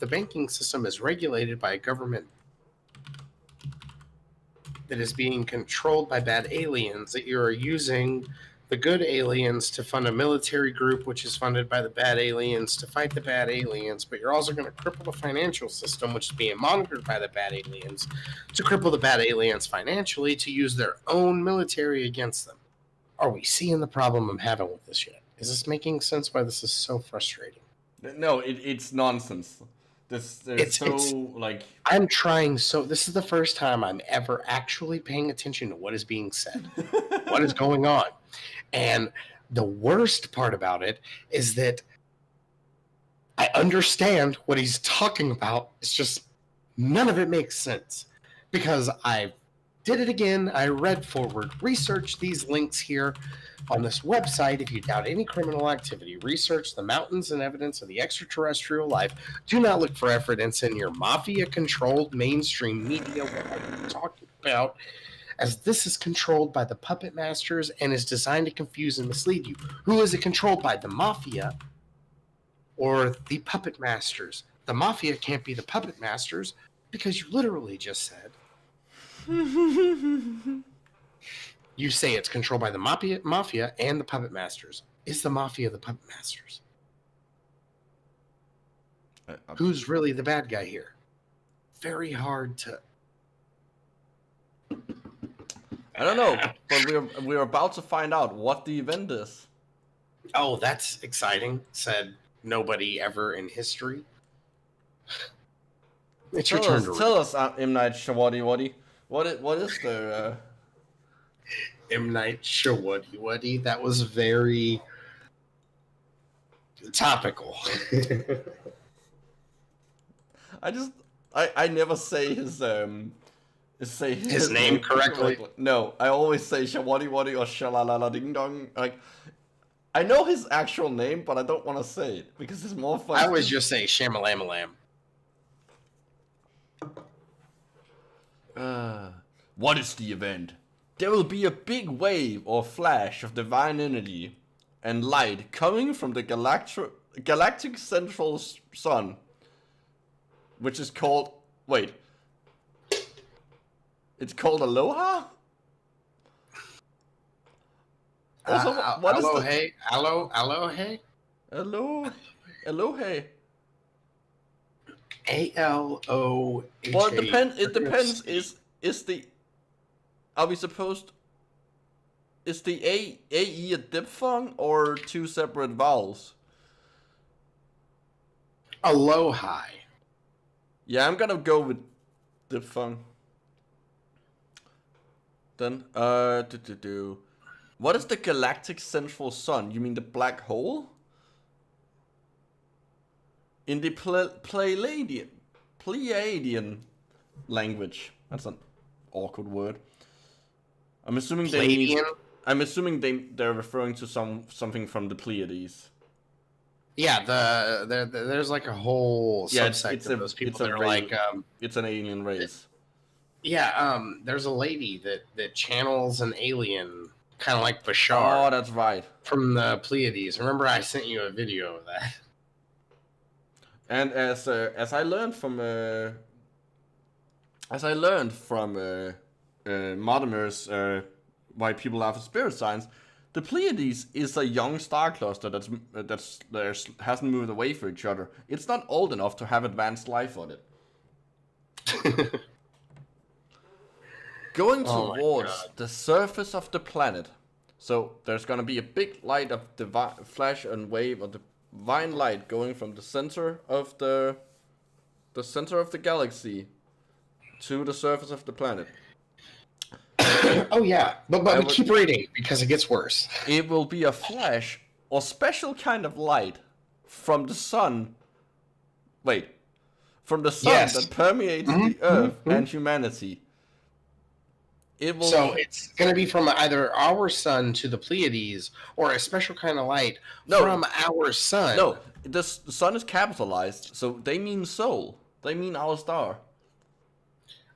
banking system is regulated by a government that is being controlled by bad aliens, that you're using the good aliens to fund a military group which is funded by the bad aliens to fight the bad aliens, but you're also going to cripple the financial system which is being monitored by the bad aliens to cripple the bad aliens financially to use their own military against them. Are we seeing the problem I'm having with this yet? Is this making sense why this is so frustrating? No, it's nonsense. I'm trying this is the first time I'm ever actually paying attention to what is being said. What is going on? And the worst part about it is that I understand what he's talking about. It's just none of it makes sense. Because I did it again. I read forward, researched these links here on this website. If you doubt any criminal activity, research the mountains and evidence of the extraterrestrial life. Do not look for evidence in your mafia-controlled mainstream media. What are you talking about? As this is controlled by the puppet masters and is designed to confuse and mislead you. Who is it controlled by, the mafia or the puppet masters? The mafia can't be the puppet masters because you literally just said you say it's controlled by the mafia and the puppet masters. Is the mafia the puppet masters? Who's really the bad guy here? Very hard to... I don't know, but we're about to find out what the event is. Oh, that's exciting, said nobody ever in history. It's your turn to read. Tell us, M. Night Shyamalan, what is the... M. Night Shyamalan, that was very topical. I never say his name correctly. No, I always say Shawadi Wadi or Shalalala Ding Dong. Like, I know his actual name, but I don't want to say it because it's more fun. I always just say Shamalamalam. What is the event? There will be a big wave or flash of divine energy and light coming from the galactic central sun, which is called... Wait. It's called Aloha? Also, what is the... Alohe? Alohe? Alohe. A-L-O-H-A. Well, it depends. Is the... Are we supposed... Is the A-E a diphthong or two separate vowels? Alohi. Yeah, I'm gonna go with diphthong. Then, what is the galactic central sun? You mean the black hole? In the Pleiadian language. That's an awkward word. I'm assuming they're referring to something from the Pleiades. Yeah, there's like a whole subsect of those people that are like it's an alien race. Yeah, there's a lady that channels an alien, kind of like Bashar. Oh, that's right. From the Pleiades. Remember, I sent you a video of that. And as I learned from Mortimer's Why People Laugh at Spirit Science, the Pleiades is a young star cluster that hasn't moved away from each other. It's not old enough to have advanced life on it. Going towards the surface of the planet. So there's gonna be a big light of flash and wave of divine light going from the center of the center of the galaxy to the surface of the planet. Oh yeah, but keep reading because it gets worse. It will be a flash or special kind of light from the sun. Wait, from the sun that permeates the Earth and humanity. So it's going to be from either our sun to the Pleiades or a special kind of light from our sun. No, the sun is capitalized, so they mean soul. They mean our star.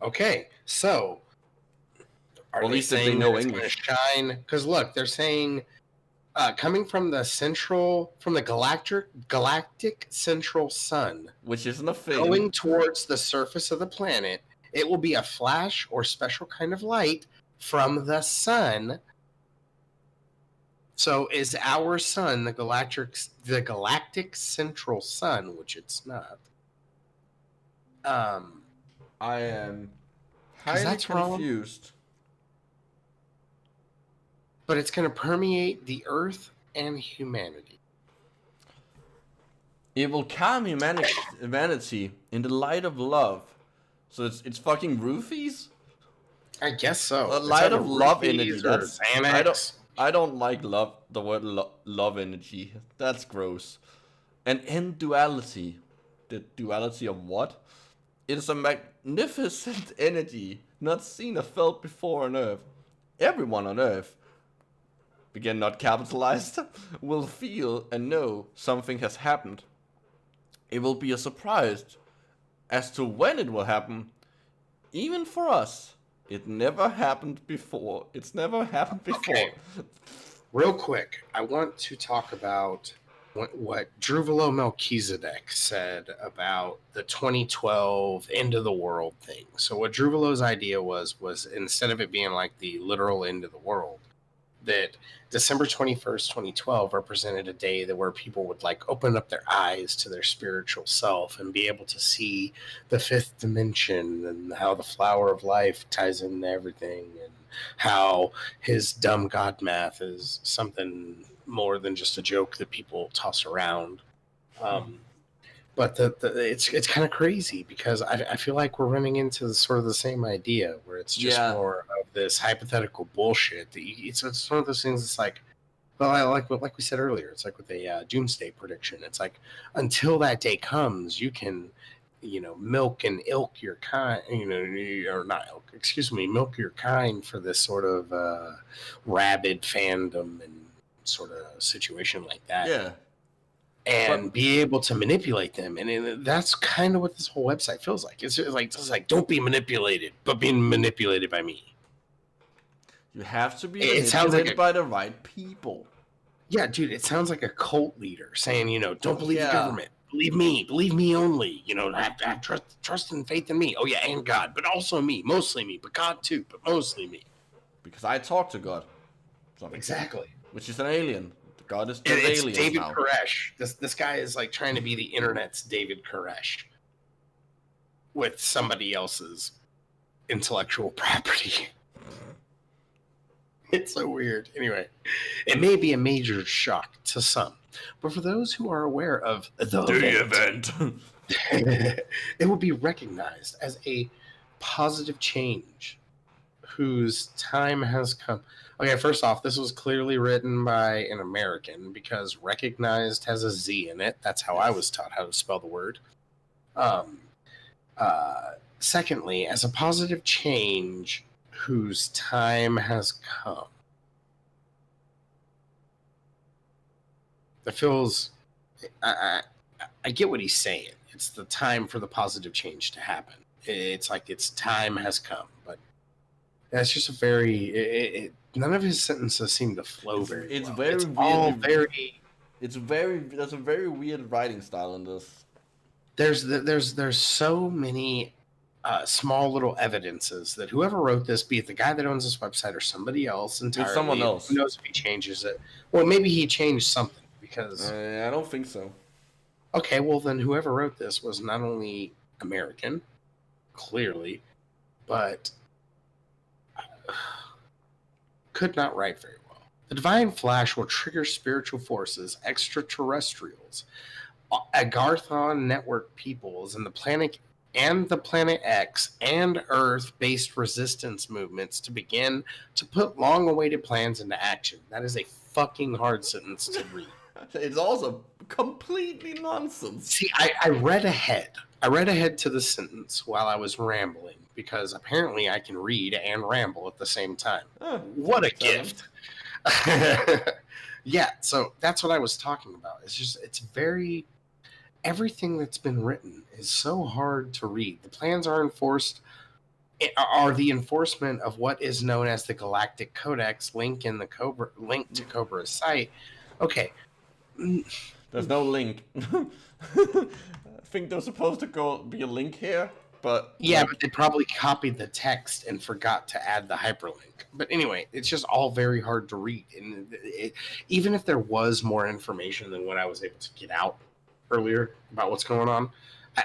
Okay, so are at least they if saying they know that it's English. Going to shine? Because look, they're saying coming from the galactic central sun, which isn't a thing, going towards the surface of the planet. It will be a flash or special kind of light from the sun. So is our sun the galactic central sun, which it's not? I am highly confused. Wrong. But it's going to permeate the Earth and humanity. It will calm humanity in the light of love. So it's fucking roofies? I guess so. A light of love energy. I don't like love. The word love energy. That's gross. And in duality. The duality of what? It is a magnificent energy not seen or felt before on Earth. Everyone on Earth, again not capitalized, will feel and know something has happened. It will be a surprise as to when it will happen. Even for us, it never happened before. It's never happened before. Okay. Real quick, I want to talk about what Druvalo Melchizedek said about the 2012 end of the world thing. So what Druvalo's idea was instead of it being like the literal end of the world, that December 21st, 2012 represented a day where people would like open up their eyes to their spiritual self and be able to see the fifth dimension and how the flower of life ties into everything and how his dumb God math is something more than just a joke that people toss around. But it's kind of crazy because I feel like we're running into sort of the same idea where it's just more of this hypothetical bullshit. It's one of those things. It's like, well, like we said earlier, it's like with a doomsday prediction. It's like until that day comes, you can, milk and ilk your kind, or not ilk, excuse me, milk your kind for this sort of rabid fandom and sort of situation like that. Yeah. And be able to manipulate them, and that's kind of what this whole website feels like. It's like don't be manipulated, but being manipulated by me. You have to be manipulated by the right people. Yeah, dude, it sounds like a cult leader saying, don't believe the government, believe me only. Have trust and faith in me. Oh yeah, and God, but also me, mostly me, but God too, but mostly me. Because I talk to God. Exactly. which is an alien. The god is the It's alien David now. Koresh. This guy is like trying to be the internet's David Koresh with somebody else's intellectual property. It's so weird. Anyway, it may be a major shock to some, but for those who are aware of the event, it will be recognized as a positive change whose time has come. Okay, first off, this was clearly written by an American because recognized has a Z in it. That's how I was taught how to spell the word. Secondly, as a positive change whose time has come. That feels... I get what he's saying. It's the time for the positive change to happen. It's like its time has come, but that's just a very... none of his sentences seem to flow very well. It's very weird. All very... There's a very weird writing style in this. There's so many small little evidences that whoever wrote this, be it the guy that owns this website or somebody else entirely, it's someone else. Who knows if he changes it? Well, maybe he changed something because I don't think so. Okay, well then whoever wrote this was not only American, clearly, but could not write very well. The divine flash will trigger spiritual forces, extraterrestrials, Agarthon network peoples, and the planet X and Earth-based resistance movements to begin to put long-awaited plans into action. That is a fucking hard sentence to read. It's also completely nonsense. See, I read ahead. I read ahead to the sentence while I was rambling because apparently I can read and ramble at the same time. What a gift. Yeah, so that's what I was talking about. It's very... Everything that's been written is so hard to read. The plans are the enforcement of what is known as the Galactic Codex, link to Cobra's site. Okay. There's no link. I think there's supposed to be a link here, but... Yeah, but they probably copied the text and forgot to add the hyperlink. But anyway, it's just all very hard to read. And even if there was more information than what I was able to get out earlier about what's going on,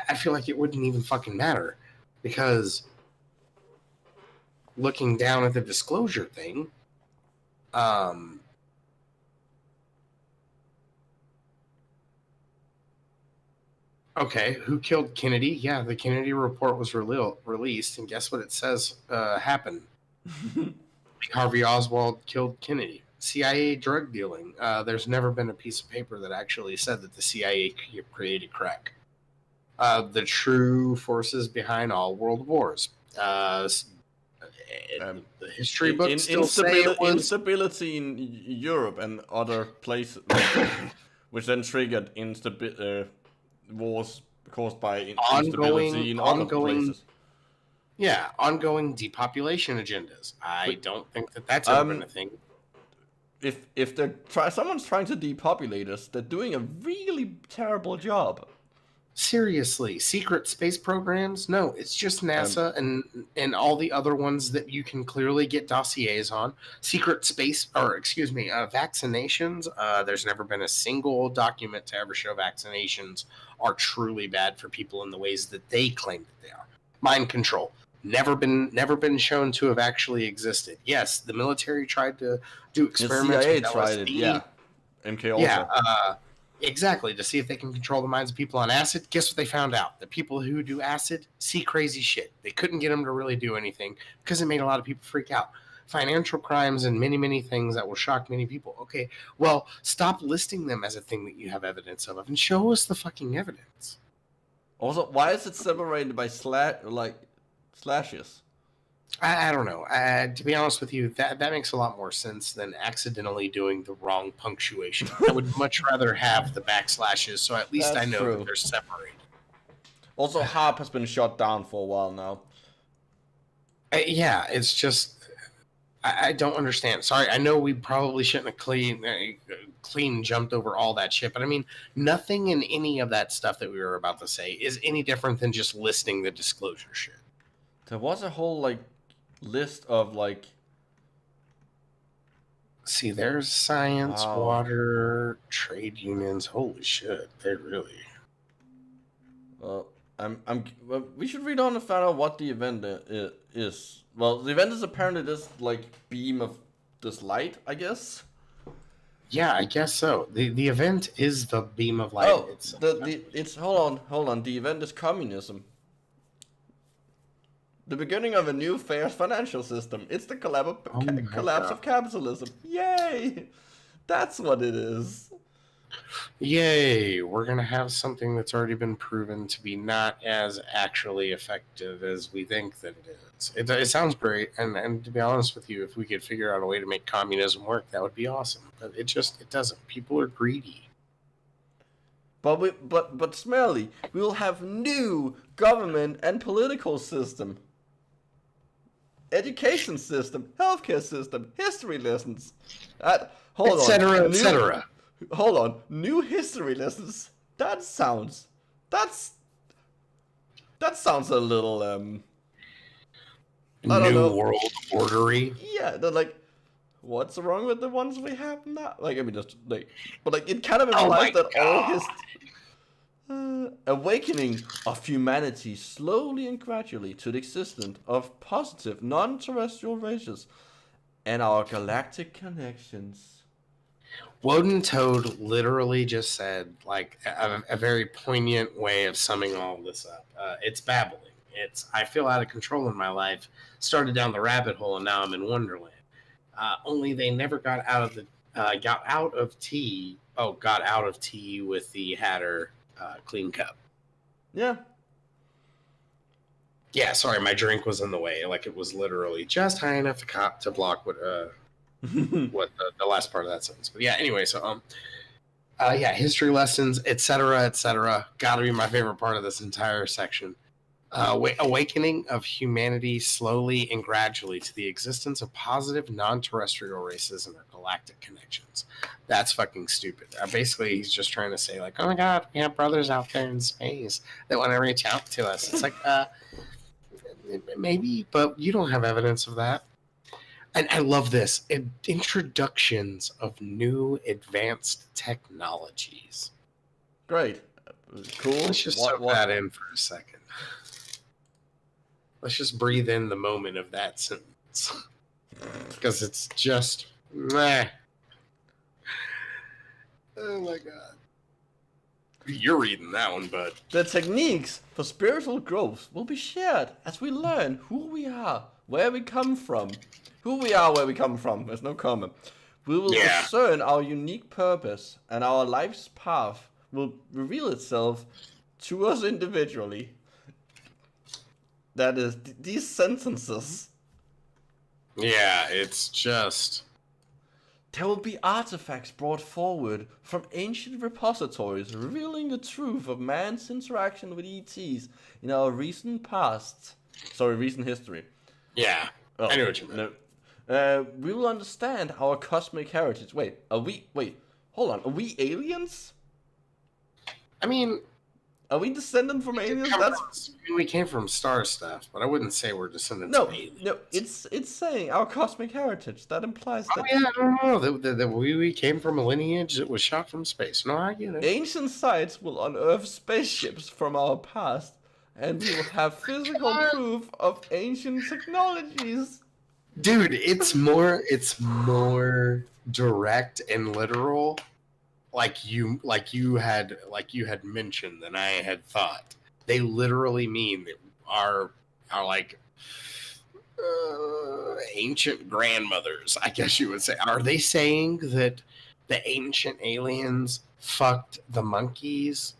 I feel like it wouldn't even fucking matter because looking down at the disclosure thing, okay, who killed Kennedy? Yeah, the Kennedy report was released, and guess what it says happened? Harvey Oswald killed Kennedy. CIA drug dealing. There's never been a piece of paper that actually said that the CIA created crack. The true forces behind all world wars. The history books still say it was... Instability in Europe and other places, which then triggered wars caused by instability in other places. Yeah, ongoing depopulation agendas. I don't think that's ever been a thing. If someone's trying to depopulate us, they're doing a really terrible job. Seriously, secret space programs? No, it's just NASA and all the other ones that you can clearly get dossiers on. Vaccinations. There's never been a single document to ever show vaccinations are truly bad for people in the ways that they claim that they are. Mind control. Never been shown to have actually existed. Yes, the military tried to do experiments. The CIA with tried LSD. it, yeah. MK also. Yeah, exactly, to see if they can control the minds of people on acid. Guess what they found out? The people who do acid see crazy shit. They couldn't get them to really do anything because it made a lot of people freak out. Financial crimes and many, many things that will shock many people. Okay, well, stop listing them as a thing that you have evidence of and show us the fucking evidence. Also, why is it separated by slashes? I don't know. To be honest with you, that makes a lot more sense than accidentally doing the wrong punctuation. I would much rather have the backslashes, so at least I know that they're separated. Also, Harp has been shut down for a while now. Yeah, it's just... I don't understand. Sorry, I know we probably shouldn't have clean jumped over all that shit, but I mean, nothing in any of that stuff that we were about to say is any different than just listing the disclosure shit. There was a whole, list of, See, there's science, Wow. water, trade unions. Holy shit, they really. Well, well, we should read on and find out what the event is. Well, the event is apparently this like beam of this light, I guess. Yeah, I guess so. The event is the beam of light. Oh, it's hold on. The event is communism. The beginning of a new fair financial system. It's the collapse of capitalism. Yay! That's what it is. Yay! We're gonna have something that's already been proven to be not as actually effective as we think that it is. It sounds great, and to be honest with you, if we could figure out a way to make communism work, that would be awesome. But it doesn't. People are greedy. But Smelly, we will have new government and political system. Education system, healthcare system, history lessons. Hold Etc. on. Etc. Hold on. New history lessons. That sounds a little I don't know. New world ordery. Yeah, they're like, what's wrong with the ones we have now? Like, I mean, just like, but like, it kind of implies that all his awakening of humanity slowly and gradually to the existence of positive non-terrestrial races and our galactic connections. Woden Toad literally just said, like, a very poignant way of summing all this up. It's babbling. It's, I feel out of control in my life, started down the rabbit hole, and now I'm in Wonderland. Only they never got out of tea with the Hatter clean cup. Yeah. Yeah, sorry, my drink was in the way. Like, it was literally just high enough to block what the last part of that sentence. But yeah, anyway, so yeah, history lessons, etc. Gotta be my favorite part of this entire section. Awakening of humanity slowly and gradually to the existence of positive non-terrestrial races and their galactic connections. That's fucking stupid. Basically, he's just trying to say, like, oh my god, we have brothers out there in space that want to reach out to us. It's like, maybe, but you don't have evidence of that. And I love this. Introductions of new advanced technologies. Great. Cool. Let's just soak that in for a second. Let's just breathe in the moment of that sentence. Because it's just, meh. Oh my god. You're reading that one, bud. The techniques for spiritual growth will be shared as we learn who we are, where we come from. Who we are, where we come from. There's no comma. We will discern our unique purpose, and our life's path will reveal itself to us individually. That is, these sentences. Yeah, it's just... There will be artifacts brought forward from ancient repositories revealing the truth of man's interaction with ETs in our recent history. Yeah, I know what you meant. No. We will understand our cosmic heritage. Hold on. Are we aliens? I mean... Are we descendant from aliens? We came from star stuff, but I wouldn't say we're descendants of aliens. No, it's saying our cosmic heritage. That implies that... Oh, yeah, I don't know. That we came from a lineage that was shot from space. No, I get it. Ancient sites will unearth spaceships from our past, and we will have physical proof of ancient technologies. Dude, it's more direct and literal. Like you had mentioned than I had thought. They literally mean that our like ancient grandmothers, I guess you would say. Are they saying that the ancient aliens fucked the monkeys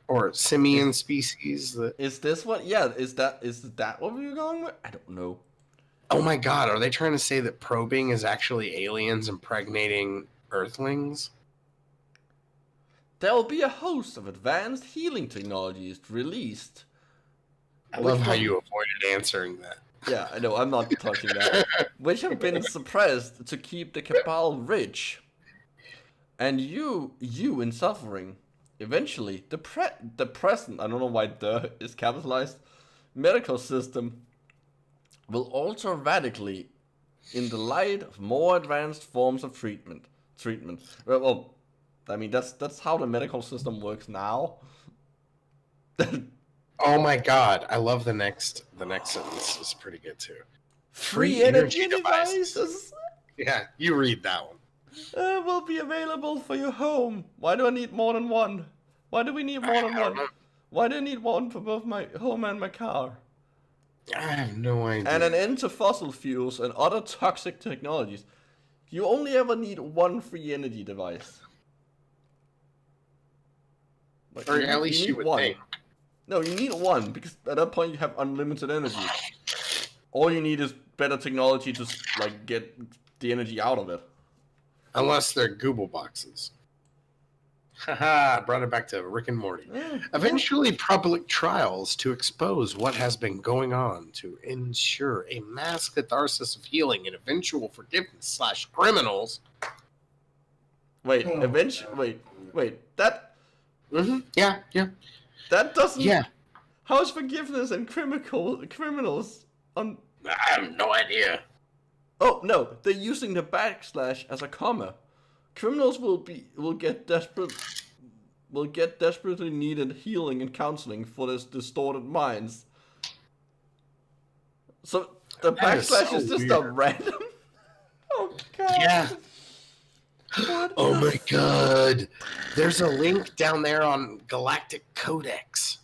or simian species? Is this what? Yeah, is that what we were going with? I don't know. Oh my god, are they trying to say that probing is actually aliens impregnating Earthlings? There will be a host of advanced healing technologies released. I love how you avoided answering that. Yeah, I know, I'm not touching that. Which have been suppressed to keep the cabal rich. And you in suffering. Eventually, the present, I don't know why "the" is capitalized, medical system will alter radically in the light of more advanced forms of treatment. Well, I mean that's how the medical system works now. Oh my god, I love the next sentence. It's pretty good too. Free energy devices Yeah, you read that one. will be available for your home. Why do I need more than one? Why do we need more than one? Why do I need one for both my home and my car? I have no idea. And an end to fossil fuels and other toxic technologies. You only ever need one free energy device. Like, or at least you would one. think. No, you need one, because at that point you have unlimited energy. All you need is better technology to like get the energy out of it. Unless they're Google boxes. Haha, brought it back to Rick and Morty. Eventually, public trials to expose what has been going on to ensure a mass catharsis of healing and eventual forgiveness / criminals. Wait, eventually, wait, that... Mm-hmm. Yeah. That doesn't... Yeah. How is forgiveness and criminals on... I have no idea. Oh, no, they're using the backslash as a comma. Criminals will get desperately needed healing and counseling for their distorted minds. So the backslash is just a random. Oh god. Yeah. Oh my god. There's a link down there on Galactic Codex.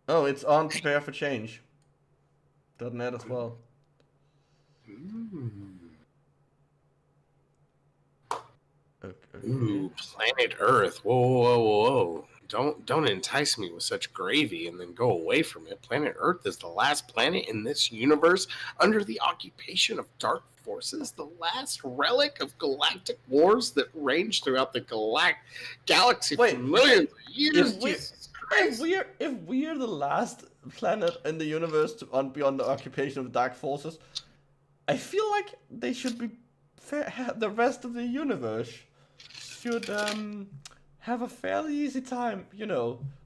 Oh, it's on prepareforchange.net as well. Okay. Ooh, planet Earth. Whoa. Don't entice me with such gravy and then go away from it. Planet Earth is the last planet in this universe under the occupation of dark forces, the last relic of galactic wars that range throughout the galaxy for millions of years. If we're the last planet in the universe to be under the occupation of dark forces, I feel like they should be the rest of the universe should have a fairly easy time,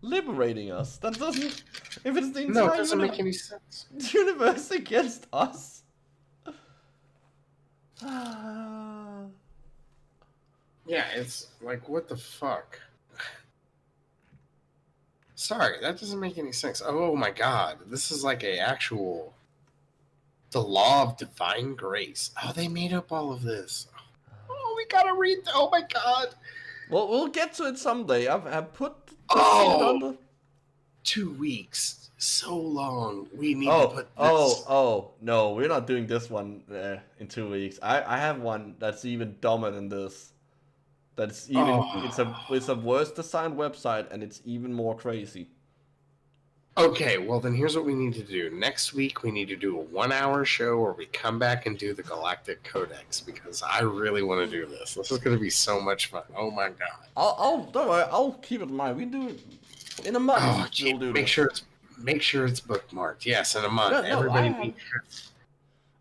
liberating us. That doesn't... If it's the entire it doesn't make any sense. Universe against us. Yeah, it's like, what the fuck? Sorry, that doesn't make any sense. Oh my god, this is like the law of divine grace. Oh, they made up all of this. Oh, we gotta read. Oh my god. Well, we'll get to it someday. I've put. 2 weeks. So long. We need to put this. No, we're not doing this one in 2 weeks. I have one that's even dumber than this. That's even it's a worse designed website and it's even more crazy. Okay, well then here's what we need to do. Next week we need to do a 1-hour show where we come back and do the Galactic Codex because I really want to do this. This is going to be so much fun. Oh my god. Don't worry, I'll keep it in mind. We do it in a month. We'll do make sure it's bookmarked. Yes, in a month.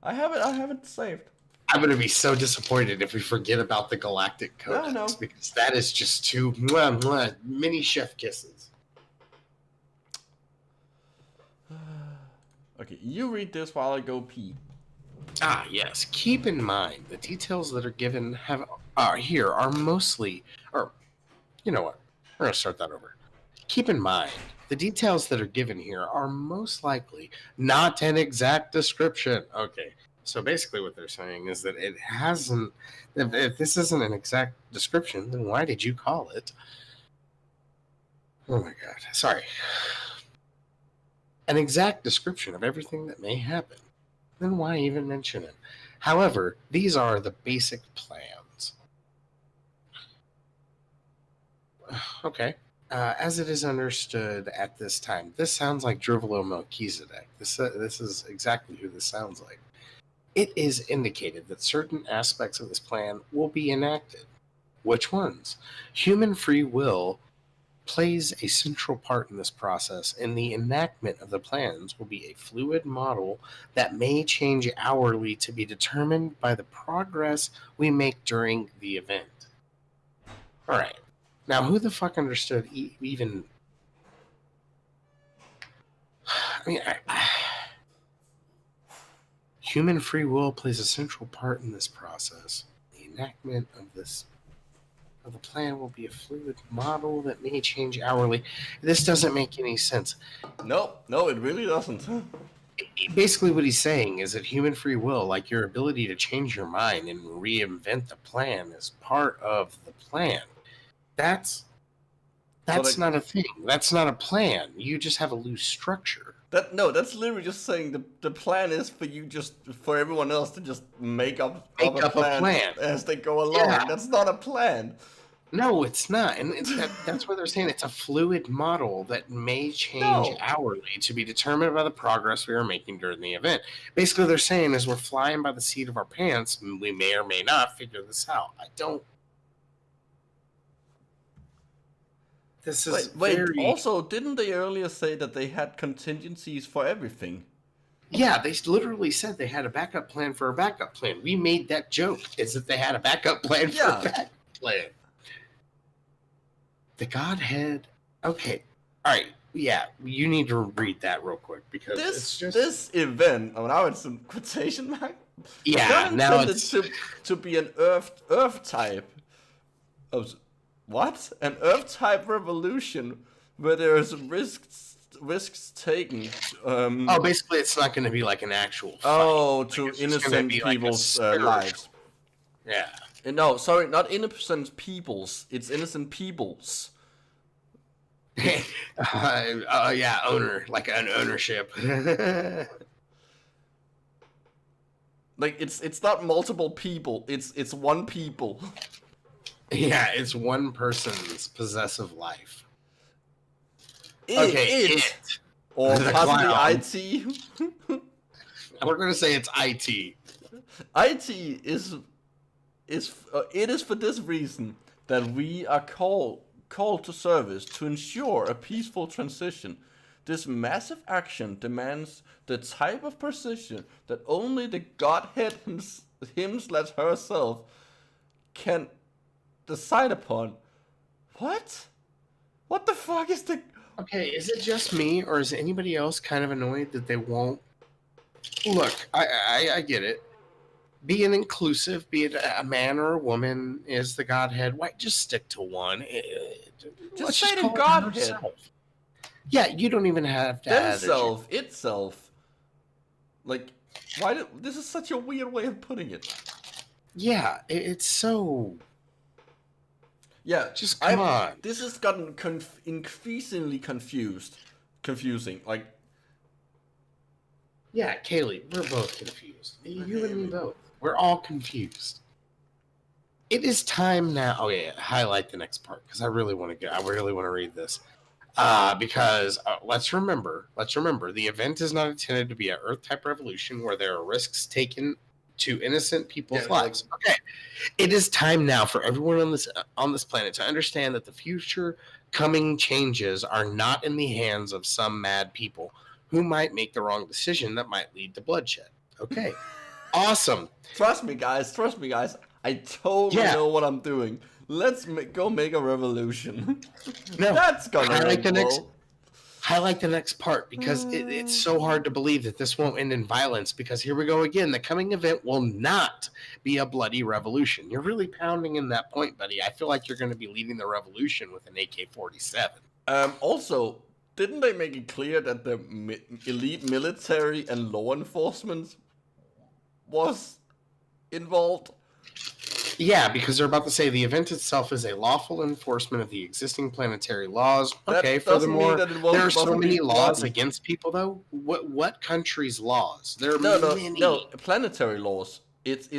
I have it saved. I'm going to be so disappointed if we forget about the Galactic Codex because that is just too mini chef kisses. Okay, you read this while I go pee. Ah, yes. Keep in mind the details that are given here are mostly, or you know what? We're going to start that over. Keep in mind the details that are given here are most likely not an exact description. Okay. So basically what they're saying is that it hasn't, if this isn't an exact description, then why did you call it? Oh my god. Sorry. An exact description of everything that may happen. Then why even mention it? However, these are the basic plans. Okay. As it is understood at this time, this sounds like Drivolo Melchizedek. This is exactly who this sounds like. It is indicated that certain aspects of this plan will be enacted. Which ones? Human free will plays a central part in this process, and the enactment of the plans will be a fluid model that may change hourly to be determined by the progress we make during the event. All right. Now, who the fuck understood even... I mean, Human free will plays a central part in this process. The enactment of the plan will be a fluid model that may change hourly. This doesn't make any sense. No, it really doesn't. Basically, what he's saying is that human free will, like your ability to change your mind and reinvent the plan, is part of the plan. That's not a thing. That's not a plan. You just have a loose structure. That's literally just saying the plan is for everyone else to just make up a plan as they go along. Yeah. That's not a plan. No, it's not, and that's what they're saying. It's a fluid model that may change hourly to be determined by the progress we are making during the event. Basically, they're saying as we're flying by the seat of our pants, we may or may not figure this out. This is Also, didn't they earlier say that they had contingencies for everything? Yeah, they literally said they had a backup plan for a backup plan. We made that joke, is that they had a backup plan for a backup plan. The Godhead. Okay. All right. Yeah, you need to read that real quick because this event. Oh, now it's in quotation mark. Yeah, now it's to be an Earth type. What? An Earth type revolution where there's risks taken. Basically, it's not going to be like an actual fight. To innocent people's lives. Yeah. No, sorry, not innocent peoples. It's innocent peoples. Owner, like an ownership. Like it's not multiple people. It's one people. Yeah, it's one person's possessive life. It. Or possibly IT. We're gonna say it's IT. IT is it is for this reason that we are called to service to ensure a peaceful transition. This massive action demands the type of precision that only the Godhead herself can decide upon. What? What the fuck is the... Okay, is it just me, or is anybody else kind of annoyed that they won't... Look, I get it. Being inclusive, be it a man or a woman, is the Godhead. Why just stick to one? Just say the Godhead. Yeah, you don't even have to add itself. Like, why? This is such a weird way of putting it. Yeah, it's so. Yeah, just come on. This has gotten increasingly confusing. Like. Yeah, Kaylee, we're both confused. You and me both. We're all confused. It is time now. Oh yeah, highlight the next part because I really want to read this. Because let's remember, the event is not intended to be an Earth-type revolution where there are risks taken to innocent people's lives. Okay, it is time now for everyone on this planet to understand that the future coming changes are not in the hands of some mad people who might make the wrong decision that might lead to bloodshed. Okay, awesome. Trust me, guys. I totally know what I'm doing. Let's go make a revolution. No, that's gonna highlight the next part because it's so hard to believe that this won't end in violence. Because here we go again. The coming event will not be a bloody revolution. You're really pounding in that point, buddy. I feel like you're going to be leading the revolution with an AK-47. Also, didn't they make it clear that the elite military and law enforcement was involved? Yeah, because they're about to say the event itself is a lawful enforcement of the existing planetary laws. Okay, furthermore, there are so many laws against people, though. What country's laws? There are many. No, planetary laws. It's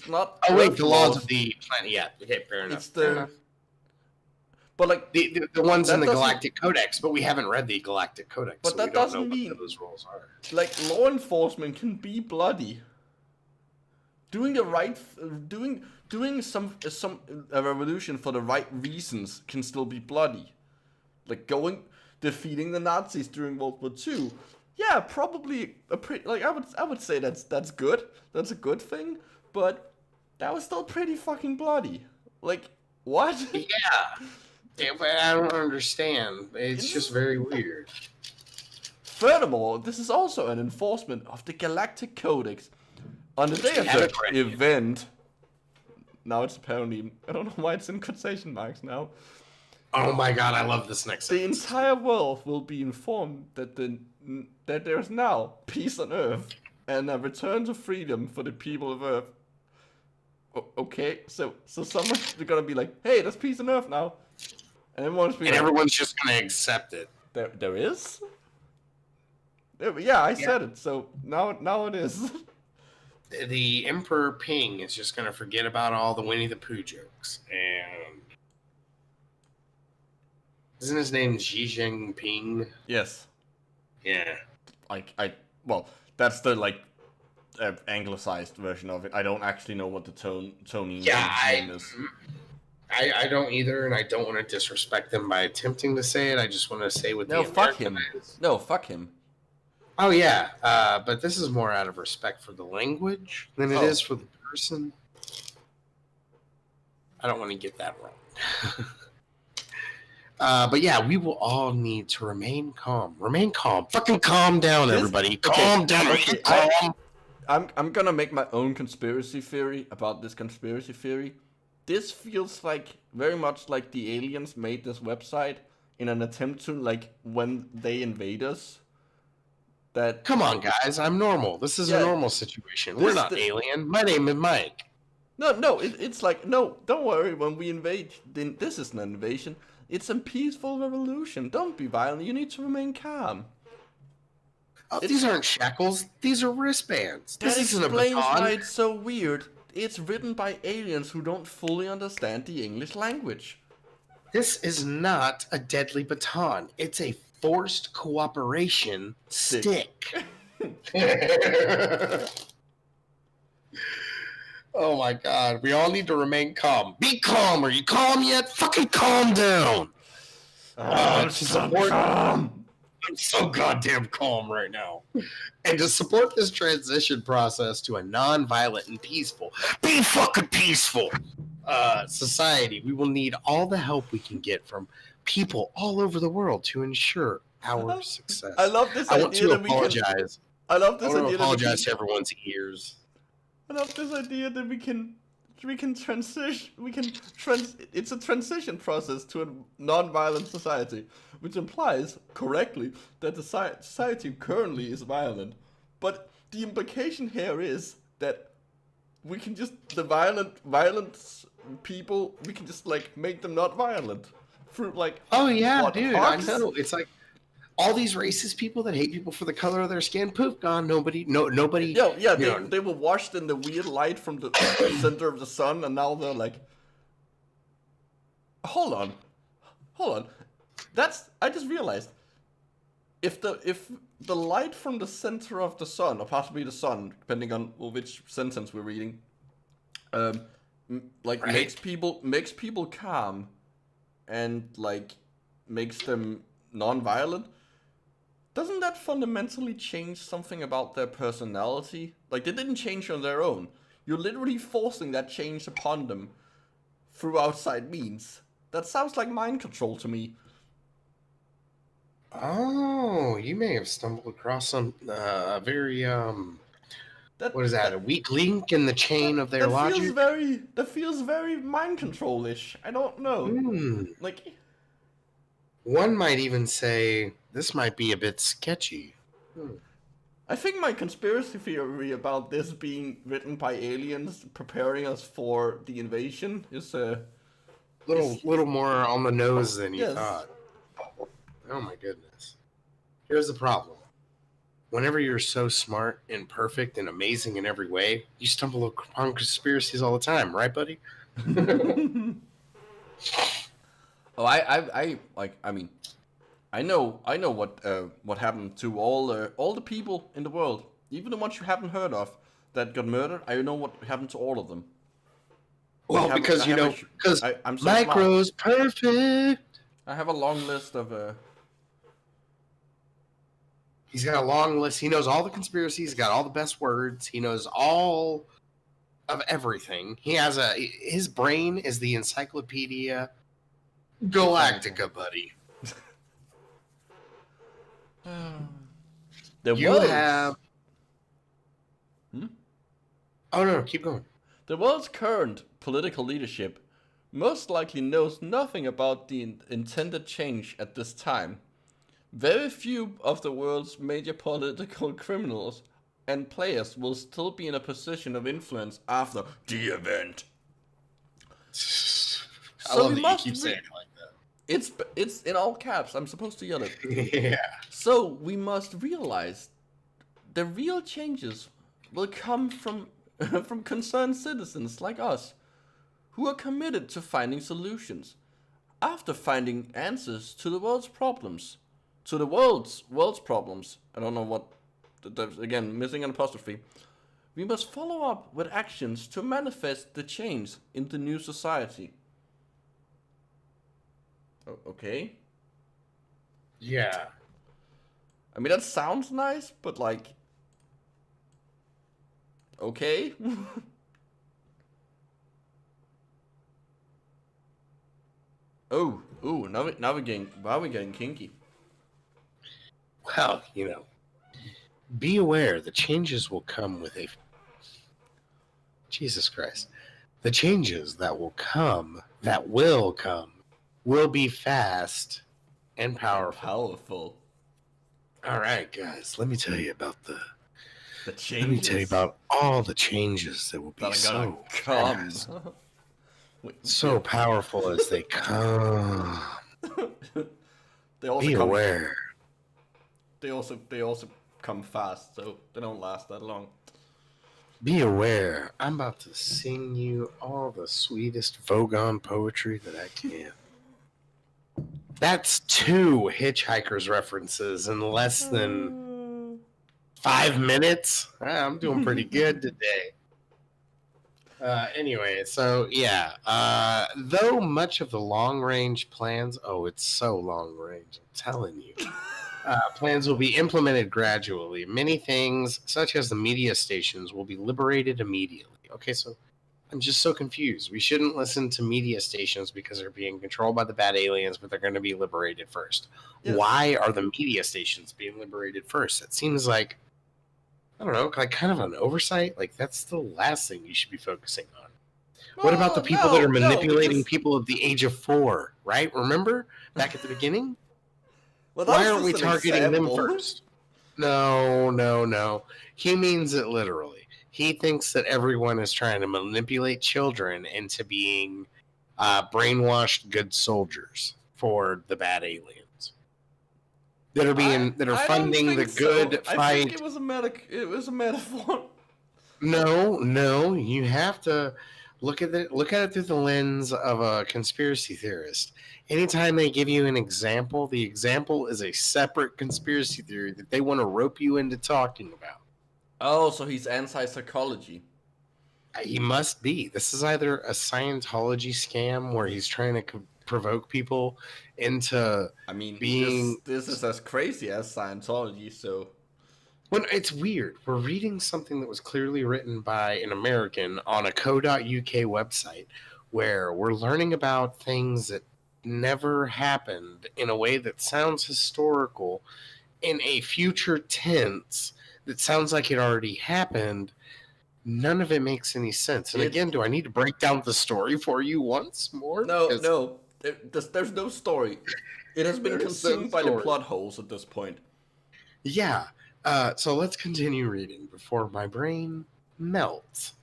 not. Oh wait, the laws of the planet. Yeah, okay, fair enough. It's but like the ones in the Galactic Codex, but we haven't read the Galactic Codex. But so that doesn't mean what those rules are. Like law enforcement can be bloody. Doing some revolution for the right reasons can still be bloody. Like defeating the Nazis during World War II. Yeah, probably I would say that's good. That's a good thing, but that was still pretty fucking bloody. Like what? Yeah, but I don't understand. It's just very weird. Furthermore, this is also an enforcement of the Galactic Codex, On the day of Have the it ready. event, now it's apparently, I don't know why it's in quotation marks now. Oh my god, I love this next The sentence. entire world will be informed that that there's now peace on Earth and a return to freedom for the people of Earth. Okay, so someone's gonna be like, "Hey, there's peace on Earth now," and everyone's just gonna accept it. There is. Yeah, I said it. So now it is. The Emperor Ping is just gonna forget about all the Winnie the Pooh jokes, and isn't his name Xi Jinping? Yes. Yeah. Well, that's the anglicized version of it. I don't actually know what the Tony name is. I don't either, and I don't want to disrespect them by attempting to say it. I just want to say what No, the fuck American him. is. No, fuck him. Oh yeah, but this is more out of respect for the language than it is for the person. I don't want to get that wrong. But yeah, we will all need to remain calm. Remain calm. Fucking calm down, everybody. Calm down. Okay, calm. I'm gonna make my own conspiracy theory about this conspiracy theory. This feels like very much like the aliens made this website in an attempt to when they invade us. That come on, guys. I'm normal. This is a normal situation. We're not alien. My name is Mike. No. It's like no. Don't worry. When we invade, then this isn't an invasion. It's a peaceful revolution. Don't be violent. You need to remain calm. Oh, these aren't shackles. These are wristbands. This isn't a baton. That explains why it's so weird. It's written by aliens who don't fully understand the English language. This is not a deadly baton. It's a forced cooperation stick. Oh my god. We all need to remain calm. Be calm. Are you calm yet? Fucking calm down. I'm so calm. I'm so goddamn calm right now. And to support this transition process to a non-violent and peaceful, be fucking peaceful society, we will need all the help we can get from people all over the world to ensure our success. I love this idea. I want to apologize. I love this idea. I want to apologize to everyone's ears. I love this idea that we can transition. It's a transition process to a non-violent society, which implies correctly that the society currently is violent. But the implication here is that we can just violent people. We can just make them not violent through Oh yeah, dude. Hugs. I know. It's like all these racist people that hate people for the color of their skin, poof, gone. Nobody. Yeah. They were washed in the weird light from the center of the sun, and now they're like, hold on. I just realized if the light from the center of the sun, or possibly the sun, depending on which sentence we're reading, makes people calm, and makes them non-violent. Doesn't that fundamentally change something about their personality? They didn't change on their own. You're literally forcing that change upon them through outside means. That sounds like mind control to me. Oh, you may have stumbled across some very what is that? A weak link in the chain of their logic? That feels very mind control-ish. I don't know. One might even say this might be a bit sketchy. I think my conspiracy theory about this being written by aliens preparing us for the invasion is a little more on the nose than you thought. Oh my goodness. Here's the problem. Whenever you're so smart and perfect and amazing in every way, you stumble upon conspiracies all the time, right, buddy? Oh, I know what happened to all the people in the world, even the ones you haven't heard of that got murdered. I know what happened to all of them. Well, because I'm so Micro's smart. Perfect. I have a long list of. He's got a long list. He knows all the conspiracies. He's got all the best words. He knows all of everything. He has his brain is the encyclopedia Galactica, buddy. You have Oh no, keep going. The world's current political leadership most likely knows nothing about the intended change at this time. Very few of the world's major political criminals and players will still be in a position of influence after the event. I love that you keep saying it like that. It's in all caps. I'm supposed to yell it. Yeah. So we must realize the real changes will come from from concerned citizens like us, who are committed to finding solutions. After finding answers to the world's problems, world's problems. I don't know what. Again, missing an apostrophe. We must follow up with actions to manifest the change in the new society. Okay. Yeah. I mean, that sounds nice, but like, okay. Oh, now we're getting kinky. Well, be aware the changes will come with a. Jesus Christ. The changes that will come, will be fast and powerful. All right, guys, let me tell you about the changes. Let me tell you about all the changes that will be so come. So powerful as they come. Be aware. They also come fast, so they don't last that long. Be aware. I'm about to sing you all the sweetest Vogon poetry that I can. That's 2 Hitchhikers references in less than 5 minutes. I'm doing pretty good today. Anyway, so yeah. Though much of the long-range plans, it's so long-range, I'm telling you. Plans will be implemented gradually. Many things, such as the media stations, will be liberated immediately. Okay, so I'm just so confused. We shouldn't listen to media stations because they're being controlled by the bad aliens, but they're going to be liberated first. Yes. Why are the media stations being liberated first? It seems like, I don't know, like kind of an oversight. Like, that's the last thing you should be focusing on. What about the people that are manipulating people of the age of 4, right? Remember back at the beginning? Well, why aren't we targeting them first? No. He means it literally. He thinks that everyone is trying to manipulate children into being brainwashed good soldiers for the bad aliens that are funding the good fight. I think it was a metaphor. No. You have to look at it through the lens of a conspiracy theorist. Anytime they give you an example, the example is a separate conspiracy theory that they want to rope you into talking about. Oh, so he's anti-psychology. He must be. This is either a Scientology scam where he's trying to provoke people into being... This is as crazy as Scientology, so... Well, it's weird. We're reading something that was clearly written by an American on a co.uk website where we're learning about things that never happened in a way that sounds historical in a future tense that sounds like it already happened. None of it makes any sense. And again, do I need to break down the story for you once more? No. There's no story. It has been consumed by the plot holes at this point. Yeah. So let's continue reading before my brain melts.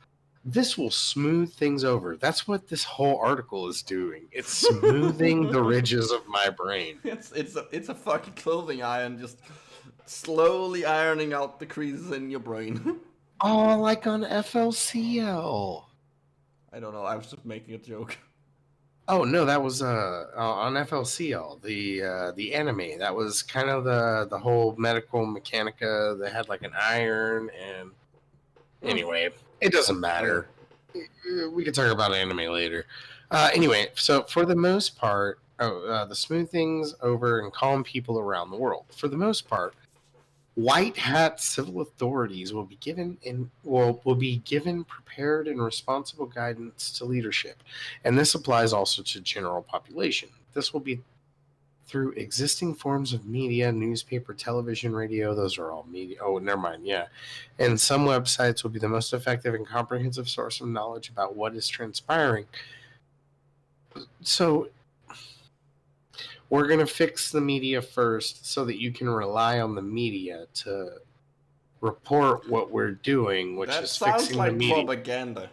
This will smooth things over. That's what this whole article is doing. It's smoothing the ridges of my brain. It's a fucking clothing iron, just slowly ironing out the creases in your brain. Oh, like on FLCL. I don't know. I was just making a joke. Oh no, that was on FLCL, the anime. That was kind of the whole medical mechanica that had like an iron and anyway, it doesn't matter. We can talk about anime later. Anyway, so for the most part, the smooth things over and calm people around the world. For the most part, white hat civil authorities will be given prepared and responsible guidance to leadership, and this applies also to general population. This will be through existing forms of media, newspaper, television, radio. Those are all media. Oh, never mind. Yeah. And some websites will be the most effective and comprehensive source of knowledge about what is transpiring. So we're going to fix the media first so that you can rely on the media to report what we're doing, which That is sounds fixing like the media. propaganda.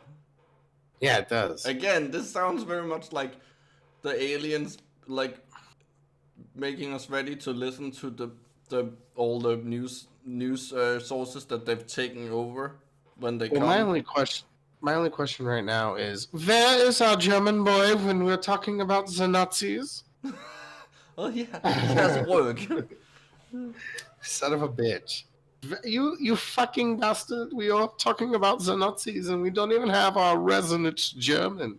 Yeah, it does. Again, this sounds very much like the aliens, like making us ready to listen to the all the news sources that they've taken over when they come. My only question right now is, where is our German boy when we're talking about the Nazis? Oh yeah, he has work. Son of a bitch. You fucking bastard. We are talking about the Nazis and we don't even have our resonant German.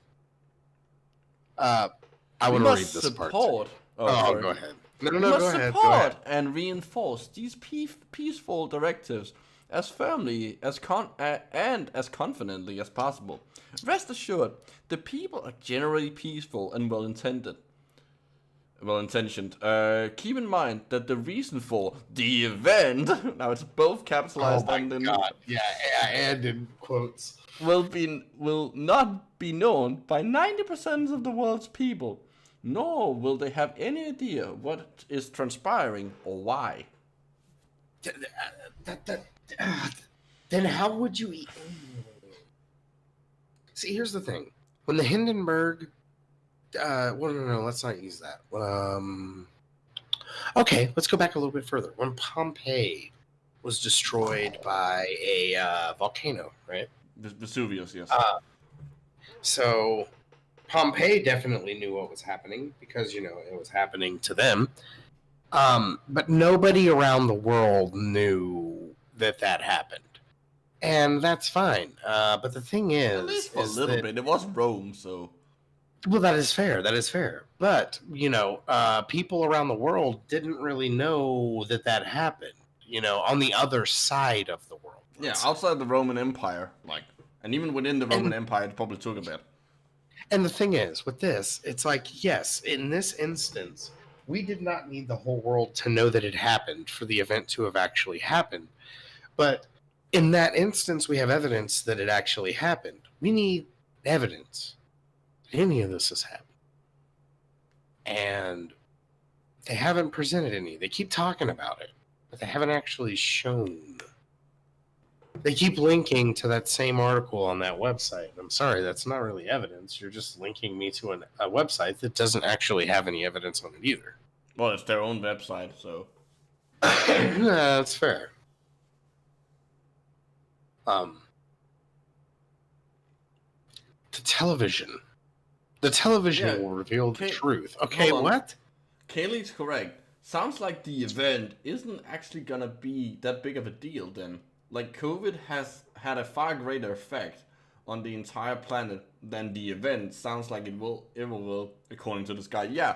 I want to read this part. Oh, go ahead. No, we go must ahead. support and reinforce these peaceful directives as firmly as and as confidently as possible. Rest assured, the people are generally peaceful and well-intentioned. Keep in mind that the reason for the event, now it's both capitalized and in and in quotes, will not be known by 90% of the world's people, nor will they have any idea what is transpiring or why. Then how would you eat? See, here's the thing. When the Hindenburg... no, let's not use that. Okay, let's go back a little bit further. When Pompeii was destroyed by a volcano, right? Vesuvius, yes. So Pompeii definitely knew what was happening because, it was happening to them. But nobody around the world knew that happened. And that's fine. But the thing is... At least for a little bit. It was Rome, so... Well, that is fair. But, people around the world didn't really know that happened, on the other side of the world. Yeah, outside the Roman Empire, and even within the Roman Empire, it probably took a bit. And the thing is, with this, it's like, yes, in this instance, we did not need the whole world to know that it happened for the event to have actually happened. But in that instance, we have evidence that it actually happened. We need evidence. Any of this has happened. And they haven't presented any. They keep talking about it, but they haven't actually shown. They keep linking to that same article on that website. I'm sorry, that's not really evidence. You're just linking me to a website that doesn't actually have any evidence on it either. Well, it's their own website, so... That's fair. The television will reveal the truth. Okay, what? Kaylee's correct. Sounds like the event isn't actually gonna be that big of a deal then. Like, COVID has had a far greater effect on the entire planet than the event. Sounds like it will, according to this guy. Yeah,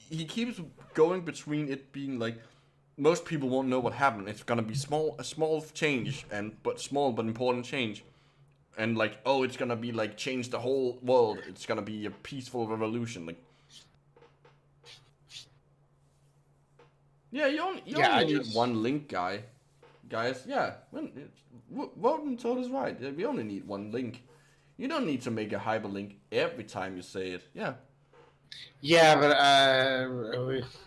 he keeps going between it being like, most people won't know what happened. It's gonna be a small change, small but important change. And it's gonna be change the whole world. It's gonna be a peaceful revolution. Yeah, you only need one link, guys. Yeah, Woden told us right. Yeah, we only need one link. You don't need to make a hyperlink every time you say it. Yeah. Yeah, but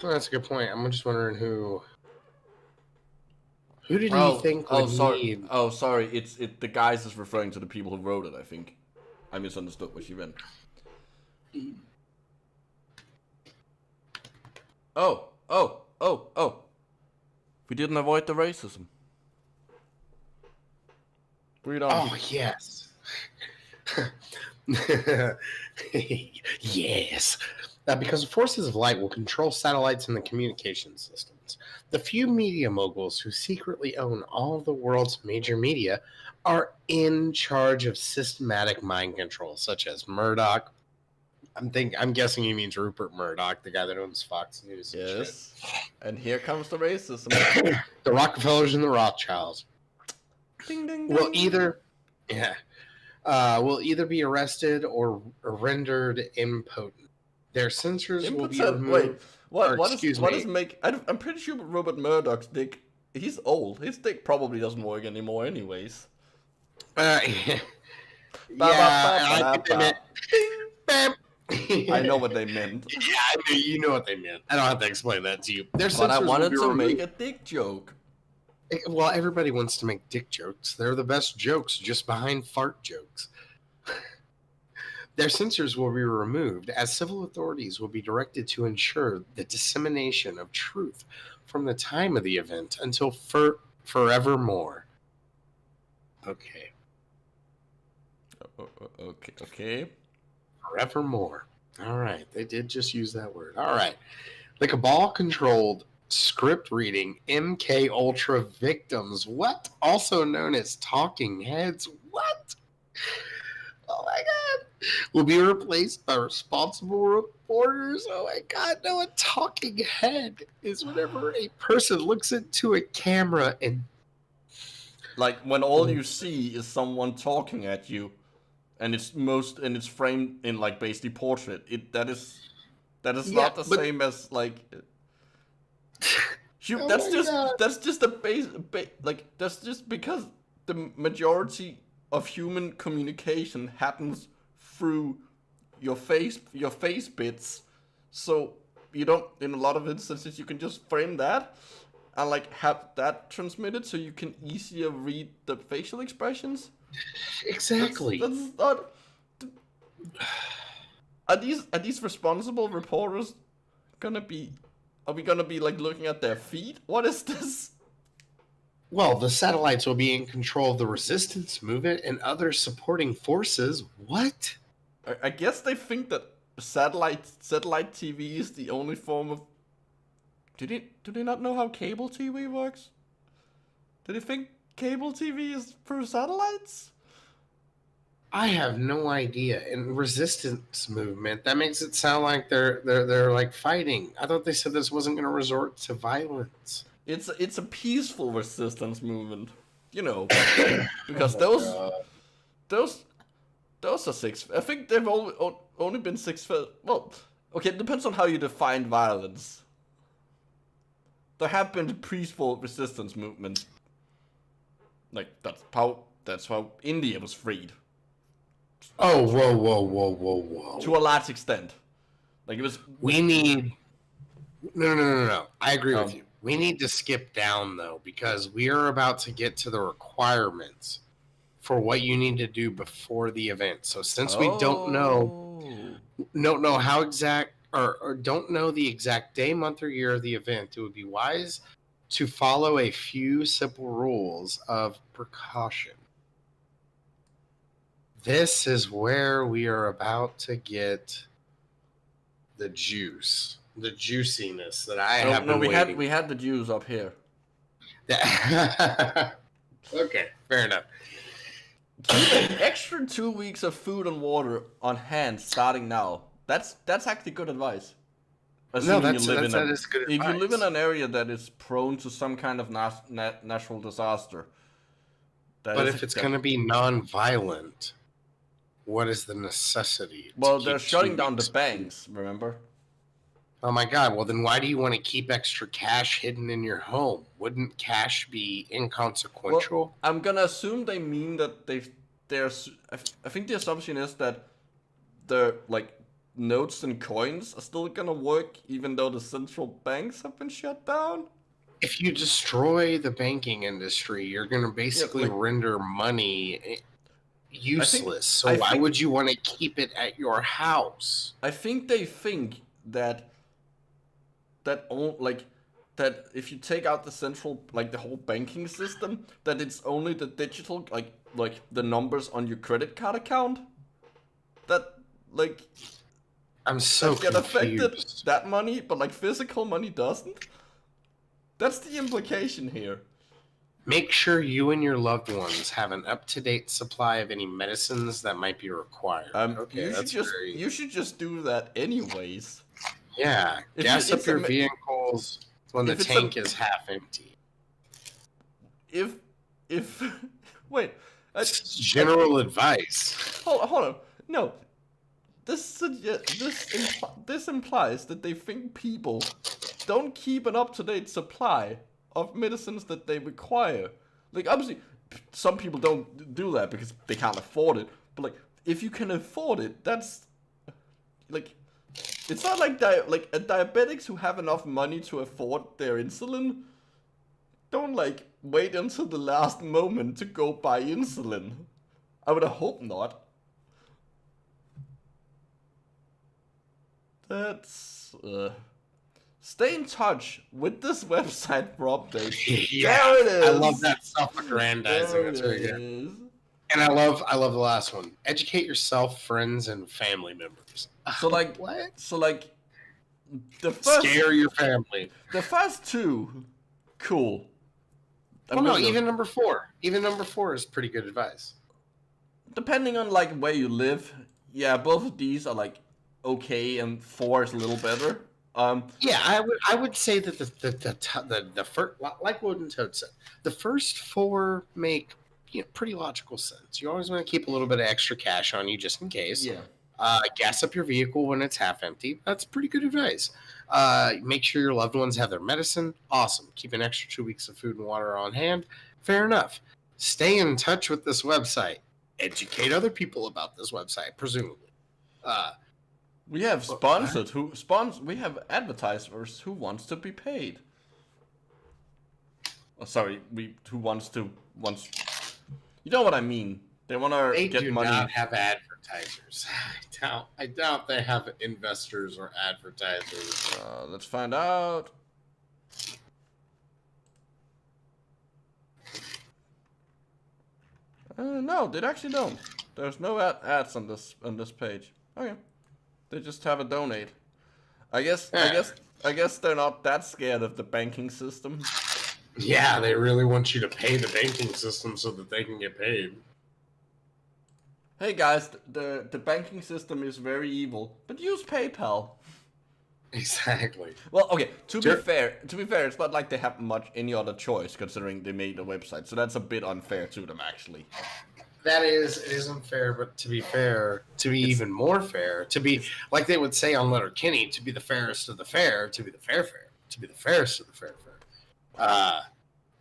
that's a good point. I'm just wondering who did he think would need... Oh, sorry. The guys is referring to the people who wrote it, I think. I misunderstood what she meant. Oh. We didn't avoid the racism. Read on. Oh, yes. Yes. Because the forces of light will control satellites and the communication systems. The few media moguls who secretly own all of the world's major media are in charge of systematic mind control, such as Murdoch. I'm guessing he means Rupert Murdoch, the guy that owns Fox News. Yes. And here comes the racism. The Rockefellers and the Rothschilds Ding, ding, ding. will either be arrested or rendered impotent. Their sensors will be Impotent. Wait, removed. Or, what is excuse what me. is make? I'm pretty sure Robert Murdoch's dick. He's old. His dick probably doesn't work anymore, anyways. Yeah, Ba, ba, ba, I ba, think they ba. meant. Bam. I know what they meant. Yeah, I know, you know what they meant. I don't have to explain that to you. Their But I sensors will wanted be to make removed. a dick joke. Well, everybody wants to make dick jokes. They're the best jokes, just behind fart jokes. Their censors will be removed, as civil authorities will be directed to ensure the dissemination of truth from the time of the event until forevermore. Okay, Okay. forevermore. All right, they did just use that word. All right. The cabal-controlled script reading MK Ultra victims, what? Also known as talking heads, what? Oh my god. Will be replaced by responsible reporters. Oh my god, no, a talking head is whenever a person looks into a camera and Like when all you see is someone talking at you, and it's framed in like basically portrait. That is Yeah, not the but- same as like. Oh That's my just God. that's just a like that's just because the majority of human communication happens through your face bits, so you don't, in a lot of instances, you can just frame that and like have that transmitted so you can easier read the facial expressions. exactly. That's not. Are these responsible reporters gonna be? Are we gonna be like looking at their feet? What is this? Well, the satellites will be in control of the resistance movement and other supporting forces. What? I guess they think that satellite TV is the only form of. Do they not know how cable TV works? Do they think cable TV is through satellites? I have no idea. And resistance movement, that makes it sound like they're like fighting. I thought they said this wasn't going to resort to violence. It's a peaceful resistance movement, you know, because Oh my those are six. I think they've only been six. Well, okay, it depends on how you define violence. There have been peaceful resistance movements. Like that's how India was freed. Oh, whoa. To a large extent. Like it was. We need. No. I agree with you. We need to skip down, though, because we are about to get to the requirements for what you need to do before the event. So since we don't know how exact, or don't know the exact day, month, or year of the event, it would be wise to follow a few simple rules of precaution. This is where we are about to get the juice, the juiciness that I have been waiting. We had the Jews up here. Okay, fair enough. Keep an extra 2 weeks of food and water on hand starting now. That's actually good advice. Assuming that is good advice. If you live in an area that is prone to some kind of natural disaster. But if it's going to be non-violent, what is the necessity? Well, they're shutting down the banks, remember? Oh my god, well then why do you want to keep extra cash hidden in your home? Wouldn't cash be inconsequential? Well, I'm gonna assume they mean that I think the assumption is that the like notes and coins are still gonna work even though the central banks have been shut down. If you destroy the banking industry, you're gonna basically render money useless. So why would you want to keep it at your house? I think they think that if you take out the central, like the whole banking system, that it's only the digital, like the numbers on your credit card account that like I'm so get affected, confused. that money, but like physical money doesn't. That's the implication here. Make sure you and your loved ones have an up-to-date supply of any medicines that might be required. Okay, you should just do that anyways. Yeah, gas up your vehicles when the tank is half empty. If wait, general advice. Hold on. No, this implies that they think people don't keep an up-to-date supply of medicines that they require. Like, obviously, some people don't do that because they can't afford it. But like, if you can afford it, that's like, it's not like diabetics who have enough money to afford their insulin don't like wait until the last moment to go buy insulin. I would hope not. That's stay in touch with this website for updates. Yeah, there it is. I love that self-aggrandizing. That's very good. And I love the last one. Educate yourself, friends, and family members. So like what? So like the first Scare your family. The first two, cool. Well, no, even number 4. Even number 4 is pretty good advice. Depending on like where you live, yeah, both of these are like okay, and 4 is a little better. Yeah, I would say that the first, like Wood and Toad said, the first 4 make pretty logical sense. You always want to keep a little bit of extra cash on you just in case. Yeah. Gas up your vehicle when it's half empty. That's pretty good advice. Make sure your loved ones have their medicine. Awesome. Keep an extra 2 weeks of food and water on hand. Fair enough. Stay in touch with this website. Educate other people about this website, presumably. We have we have advertisers who wants to be paid. Oh, sorry, who wants. You know what I mean? They want to get money. They do not have advertisers. I doubt they have investors or advertisers. Let's find out. No, they actually don't. There's no ads on this page. Okay, they just have a donate. I guess they're not that scared of the banking system. Yeah, they really want you to pay the banking system so that they can get paid. Hey guys, the banking system is very evil, but use PayPal. Exactly. Well, okay. To be fair, it's not like they have any other choice considering they made a website. So that's a bit unfair to them, actually. It is unfair, but to be fair, to be even more fair, to be like they would say on Letterkenny, to be the fairest of the fair, to be the fair, to be the fairest of the fair.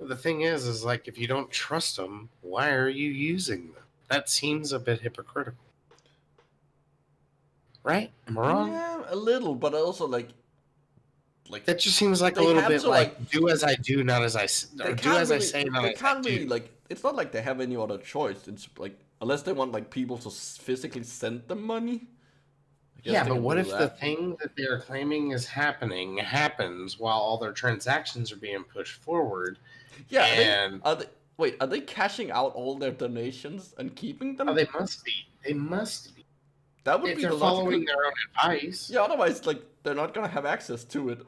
The thing is like if you don't trust them, why are you using them? That seems a bit hypocritical. Right? Am I wrong? Yeah, a little, but also like that just seems like a little bit like do as I do, not as I or do as I say, not as I do. They can't really like. It's not like they have any other choice. It's like unless they want like people to physically send them money. Yeah, but what if the thing that they're claiming is happens while all their transactions are being pushed forward? Yeah, and are they cashing out all their donations and keeping them? Oh, they must be. They must be. That would be they're following their own advice. Yeah, otherwise, like they're not gonna have access to it.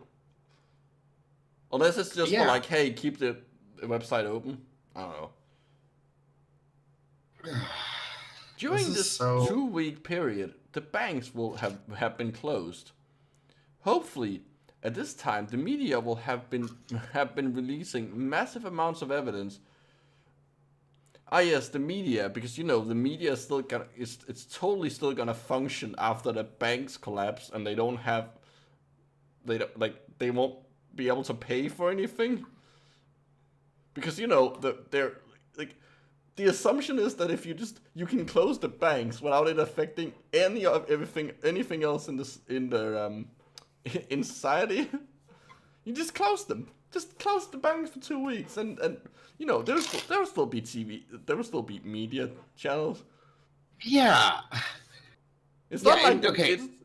Unless it's just for like, hey, keep the website open. I don't know. During this 2-week period, the banks will have been closed. Hopefully, at this time, the media will have been releasing massive amounts of evidence. Ah yes, the media, because the media is still it's totally still gonna function after the banks collapse, and they won't be able to pay for anything. Because they're like the assumption is that if you can close the banks without it affecting anything else in society, you just close them. Just close the banks for 2 weeks, and there will still be TV, there will still be media channels. Yeah, it's not like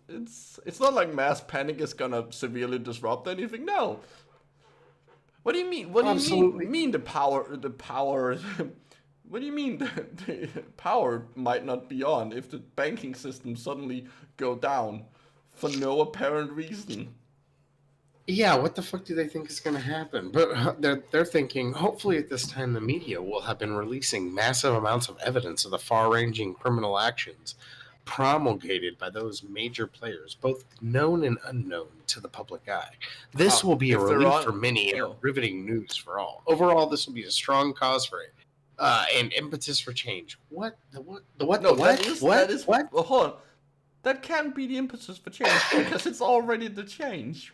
it's not like mass panic is gonna severely disrupt anything. No. What do you mean? What do you mean the power? What do you mean the power might not be on if the banking system suddenly go down for no apparent reason? Yeah, what the fuck do they think is going to happen? But they're thinking, hopefully at this time the media will have been releasing massive amounts of evidence of the far-ranging criminal actions promulgated by those major players, both known and unknown to the public eye. This will be a relief for many and riveting news for all. Overall, this will be a strong cause for it. And impetus for change. What? Well, hold on. That can't be the impetus for change because it's already the change.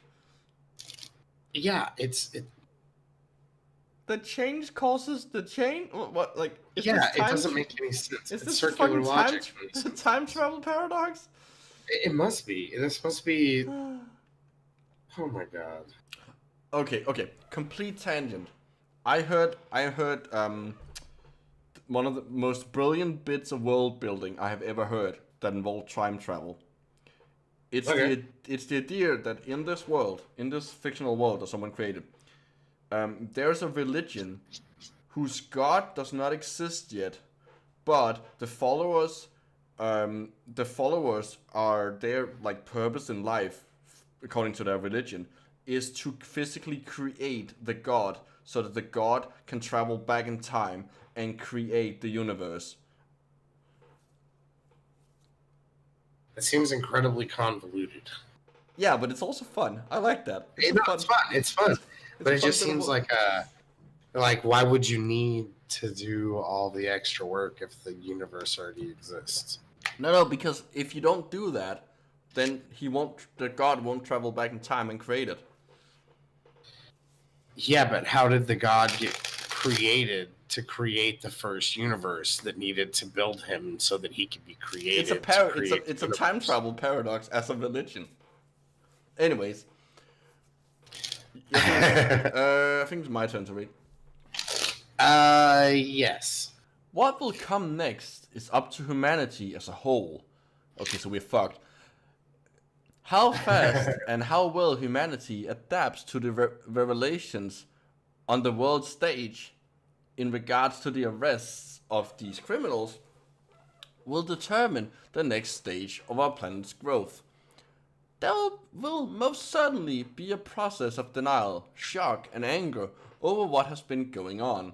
Yeah, The change causes the change. What like? it doesn't make any sense. Is It's this circular fucking logic. time travel paradox? It must be. This must be. Oh my god. Okay. Complete tangent. I heard one of the most brilliant bits of world building I have ever heard that involved time travel. It's the idea that in this world, in this fictional world that someone created, there's a religion whose god does not exist yet, but the followers are their like purpose in life, according to their religion, is to physically create the god so that the god can travel back in time and create the universe. It seems incredibly convoluted. Yeah, but it's also fun. I like that. It's fun. But it just seems like why would you need to do all the extra work if the universe already exists? No, because if you don't do that, then the god won't travel back in time and create it. Yeah, but how did the god get created to create the first universe that needed to build him so that he could be created? It's a time travel paradox as a religion. Anyways, I think it's my turn to read. Yes. What will come next is up to humanity as a whole. Okay, so we're fucked. How fast and how well humanity adapts to the revelations on the world stage in regards to the arrests of these criminals will determine the next stage of our planet's growth. There will most certainly be a process of denial, shock, and anger over what has been going on.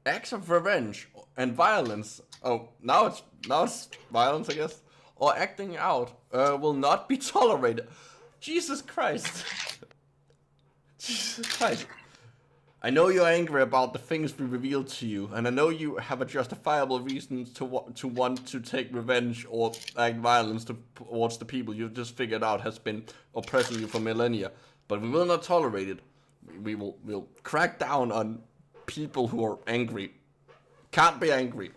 Acts of revenge and violence, now it's violence, I guess, or acting out will not be tolerated. Jesus Christ. Jesus Christ. I know you're angry about the things we revealed to you, and I know you have a justifiable reason to want to take revenge or act violence towards the people you've just figured out has been oppressing you for millennia. But we will not tolerate it. We'll crack down on people who are angry. Can't be angry.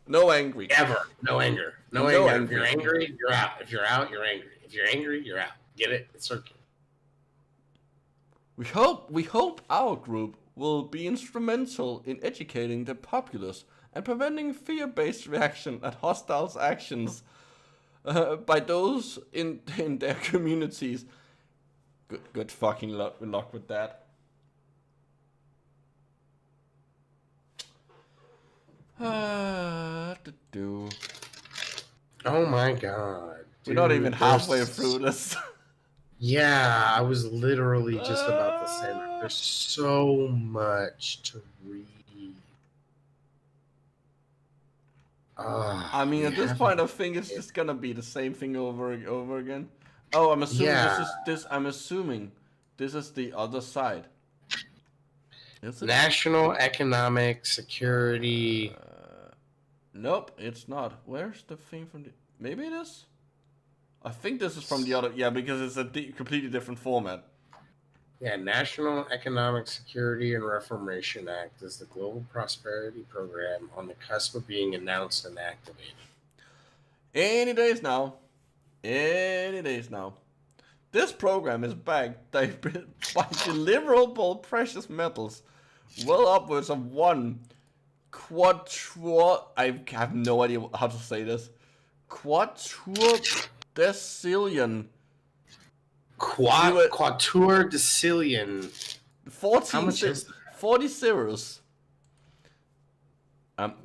No angry. Ever. No anger. No anger. If you're angry, you're out. If you're out, you're angry. If you're angry, you're out. Get it? It's circular. We hope our group will be instrumental in educating the populace and preventing fear-based reaction at hostile actions by those in their communities. Good fucking luck with that. Oh my god. Dude, we're not even halfway through this. Yeah, I was literally just about to say that. There's so much to read. I mean, at this point, I think it's just gonna be the same thing over and over again. Oh, I'm assuming I'm assuming this is the other side. Is it? National economic security. Nope, it's not. Where's the thing from the? Maybe it is. I think this is from the other. Yeah, because it's a completely different format. Yeah, National Economic Security and Reformation Act is the global prosperity program on the cusp of being announced and activated. Any days now. Any days now. This program is backed by deliverable precious metals, well upwards of I have no idea how to say this. Quadrillion. 40 zeros.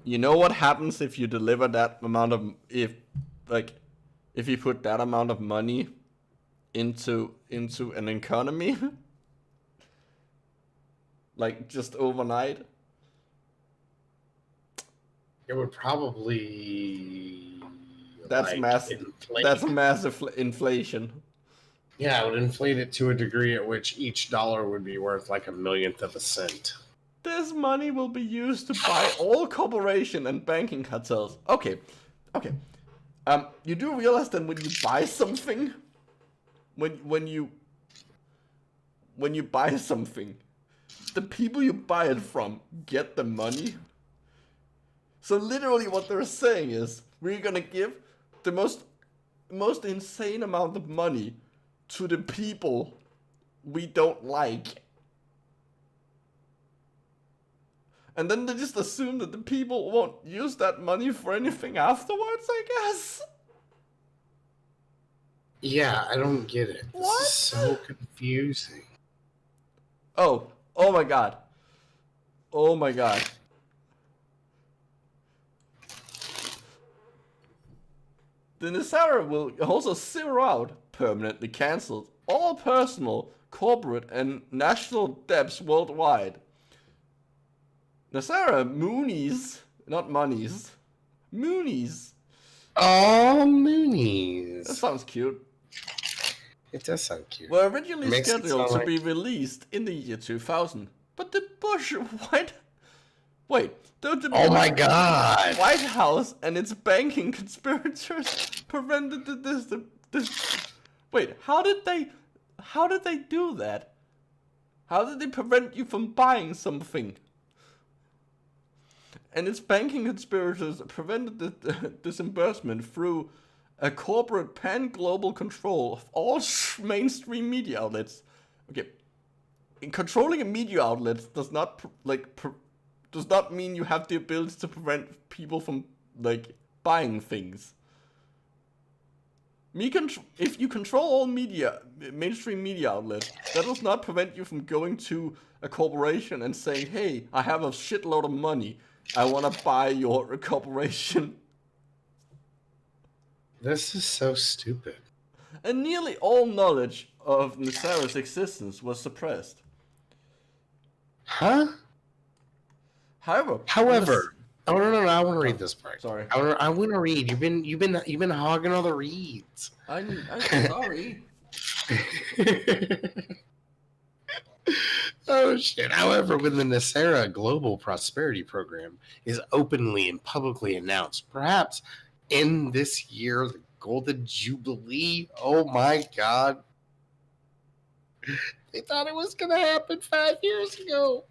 You know what happens if you deliver that amount of if you put that amount of money into an economy, like just overnight? It would probably. That's massive. That's massive inflation. Yeah, it would inflate it to a degree at which each dollar would be worth like a millionth of a cent. This money will be used to buy all corporation and banking cartels. Okay. You do realize that when you buy something, when you buy something, the people you buy it from get the money. So literally what they're saying is, we're gonna give the most insane amount of money to the people we don't like. And then they just assume that the people won't use that money for anything afterwards, I guess. Yeah, I don't get it. This What? is so confusing. Oh my god. Oh my god. The Nasara will also zero out, permanently cancelled, all personal, corporate, and national debts worldwide. Nasara Moonies, not monies. Moonies. Oh, That Moonies. sounds cute. It does sound cute. Were originally Makes it scheduled sound to be released in the year 2000, but the Bush Oh my god! White House and its banking conspirators prevented this. Wait, how did they do that? How did they prevent you from buying something? And its banking conspirators prevented the disbursement through a corporate pan-global control of all mainstream media outlets. Okay, controlling a media outlet does not does not mean you have the ability to prevent people from buying things. If you control all mainstream media outlets, that does not prevent you from going to a corporation and saying, "Hey, I have a shitload of money. I want to buy your corporation." This is so stupid. And nearly all knowledge of Nasara's existence was suppressed. Huh? However, oh no, I want to read this part. Sorry. I want to read. You've been hogging all the reads. I'm sorry. Oh shit. However, when the Nasara Global Prosperity Program is openly and publicly announced, perhaps in this year, the Golden Jubilee, oh my god. They thought it was going to happen 5 years ago.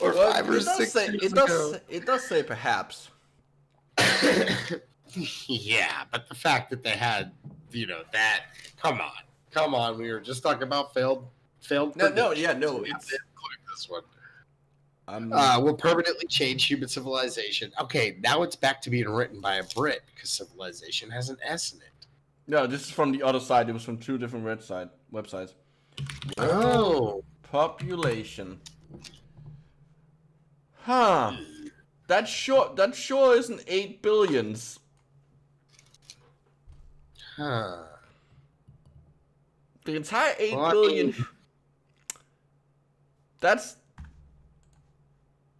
Or Well, 5 or 6 years ago. It does say perhaps. Yeah, but the fact that they had, that, come on, we were just talking about failed. No, It's include this one. Will permanently change human civilization. Okay, now it's back to being written by a Brit because civilization has an S in it. No, this is from the other side. It was from two different websites. Oh. Population. Huh. That sure isn't 8 billions. Huh. The entire 8 Well, billion. That's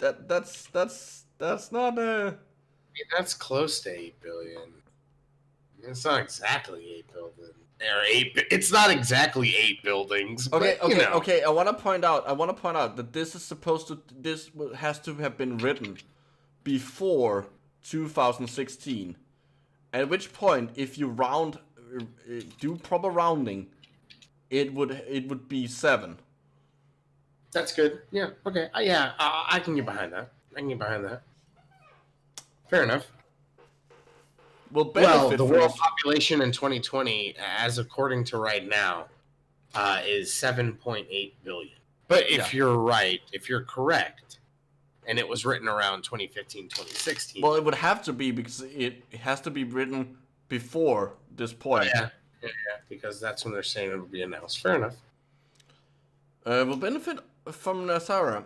not I mean, that's close to 8 billion. It's not exactly 8 buildings. It's not exactly 8 buildings. Okay, but, okay. I want to point out that this has to have been written before 2016. At which point, if you do proper rounding, it would be 7. That's good. Yeah. Okay. I can get behind that. Fair enough. Well, the world population in 2020, as according to right now, is 7.8 billion. But if you're right, if you're correct, and it was written around 2015, 2016. Well, it would have to be because it has to be written before this point. Yeah, because that's when they're saying it will be announced. Fair enough. Will benefit from Nasara,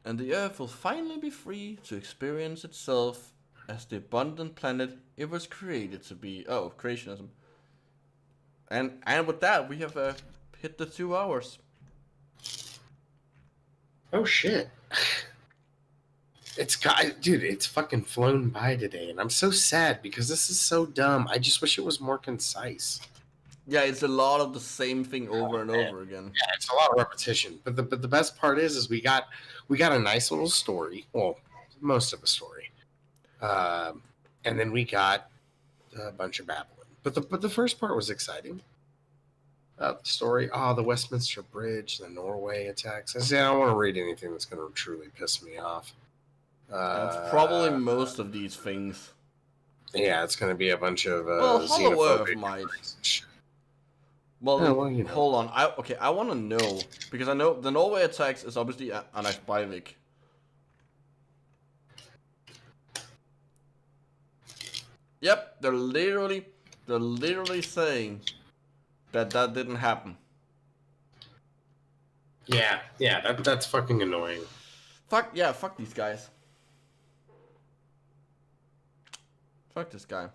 and the Earth will finally be free to experience itself as the abundant planet it was created to be. Oh, creationism. And with that, we have hit the 2 hours. Oh shit! It's fucking flown by today, and I'm so sad because this is so dumb. I just wish it was more concise. Yeah, it's a lot of the same thing over and over again. Yeah, it's a lot of repetition. But the best part is we got a nice little story. Well, most of a story. And then we got a bunch of babbling. But the first part was exciting. The story, the Westminster Bridge, the Norway attacks. I say I don't want to read anything that's going to truly piss me off. That's probably most of these things. Yeah, it's going to be a bunch of Hollow Earth xenophobic. might. Well, you know. Hold on. I want to know, because I know the Norway attacks is obviously Anders Breivik. Yep, they're literally saying that didn't happen. Yeah, that's fucking annoying. Fuck these guys. Fuck this guy.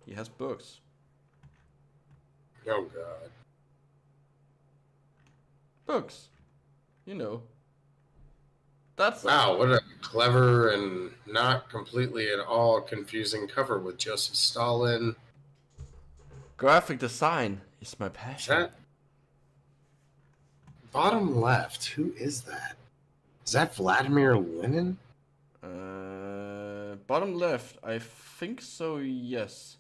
He has books. Oh god. Books. You know. That's Wow, what a clever and not completely at all confusing cover with Joseph Stalin. graphic design is my Is passion. that bottom left? Who is that? Is that Vladimir Lenin? Bottom left, I think so, yes.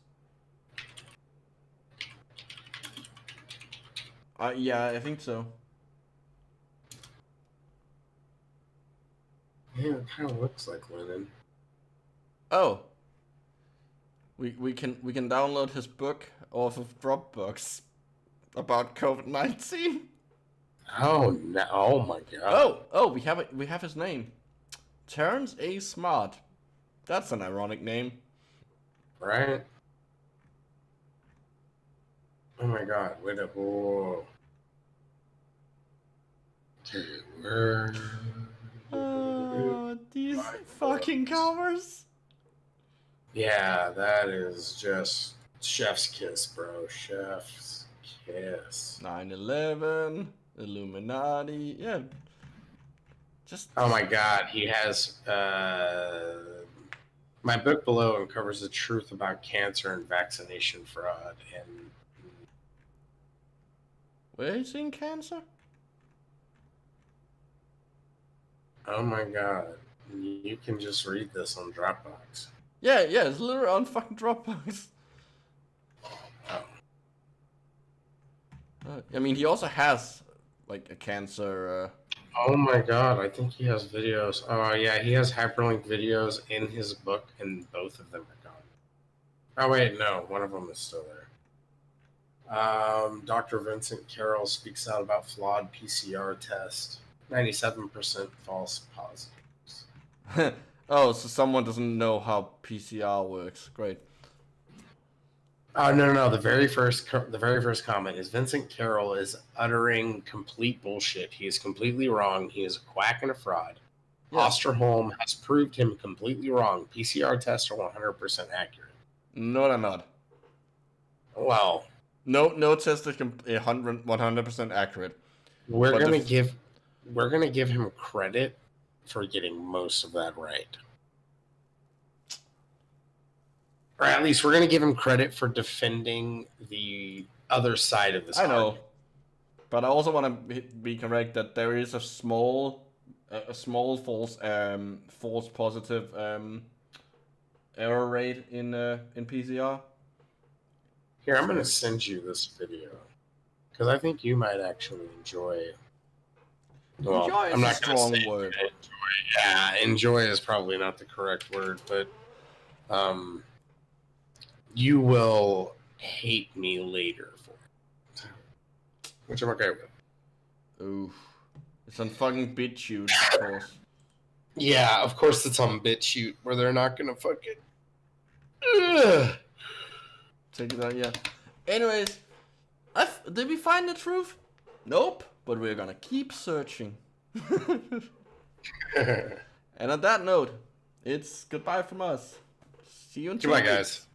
Yeah, I think so. Yeah, it kind of looks like Lenin. Oh. We can download his book off of Dropbox about COVID-19. Oh no! Oh my god! Oh, we have his name. Terrence A. Smart. That's an ironic name. Right? Oh my god! Wait up! Whoa! Dude, where? These fucking covers. Yeah, that is just chef's kiss, bro. Chef's kiss. 9/11, Illuminati, yeah. Just. Oh my god, he has my book below uncovers the truth about cancer and vaccination fraud, and Where is he in cancer? oh my god, you can just read this on Dropbox. Yeah, it's literally on fucking Dropbox. Oh. I mean, he also has like a cancer. Oh my god, I think he has videos. Oh yeah, he has hyperlink videos in his book, and both of them are gone. Oh wait, no, one of them is still there. Dr. Vincent Carroll speaks out about flawed PCR test. 97% false positives. Oh, so someone doesn't know how PCR works. Great. Oh no! The very first comment is Vincent Carroll is uttering complete bullshit. He is completely wrong. He is a quack and a fraud. Yeah. Osterholm has proved him completely wrong. PCR tests are 100% accurate. No, they're not. Well, No test is 100% accurate. we're But gonna give him credit for getting most of that right. Or at least we're going to give him credit for defending the other side of this. I know, argument. but I also want to be correct that there is a small false positive error rate in PCR. Here, I'm going to send you this video because I think you might actually enjoy. Well, Enjoy is I'm a not going to strong say word. enjoy. Yeah, enjoy is probably not the correct word, but you will hate me later for it, which I'm okay with. Ooh, it's on fucking BitChute, of course. Yeah, of course it's on BitChute where they're not gonna fucking. Ugh. Take it out, yeah. Anyways, did we find the truth? Nope, but we're gonna keep searching. And on that note, it's goodbye from us. See you in 2 Goodbye, weeks. guys.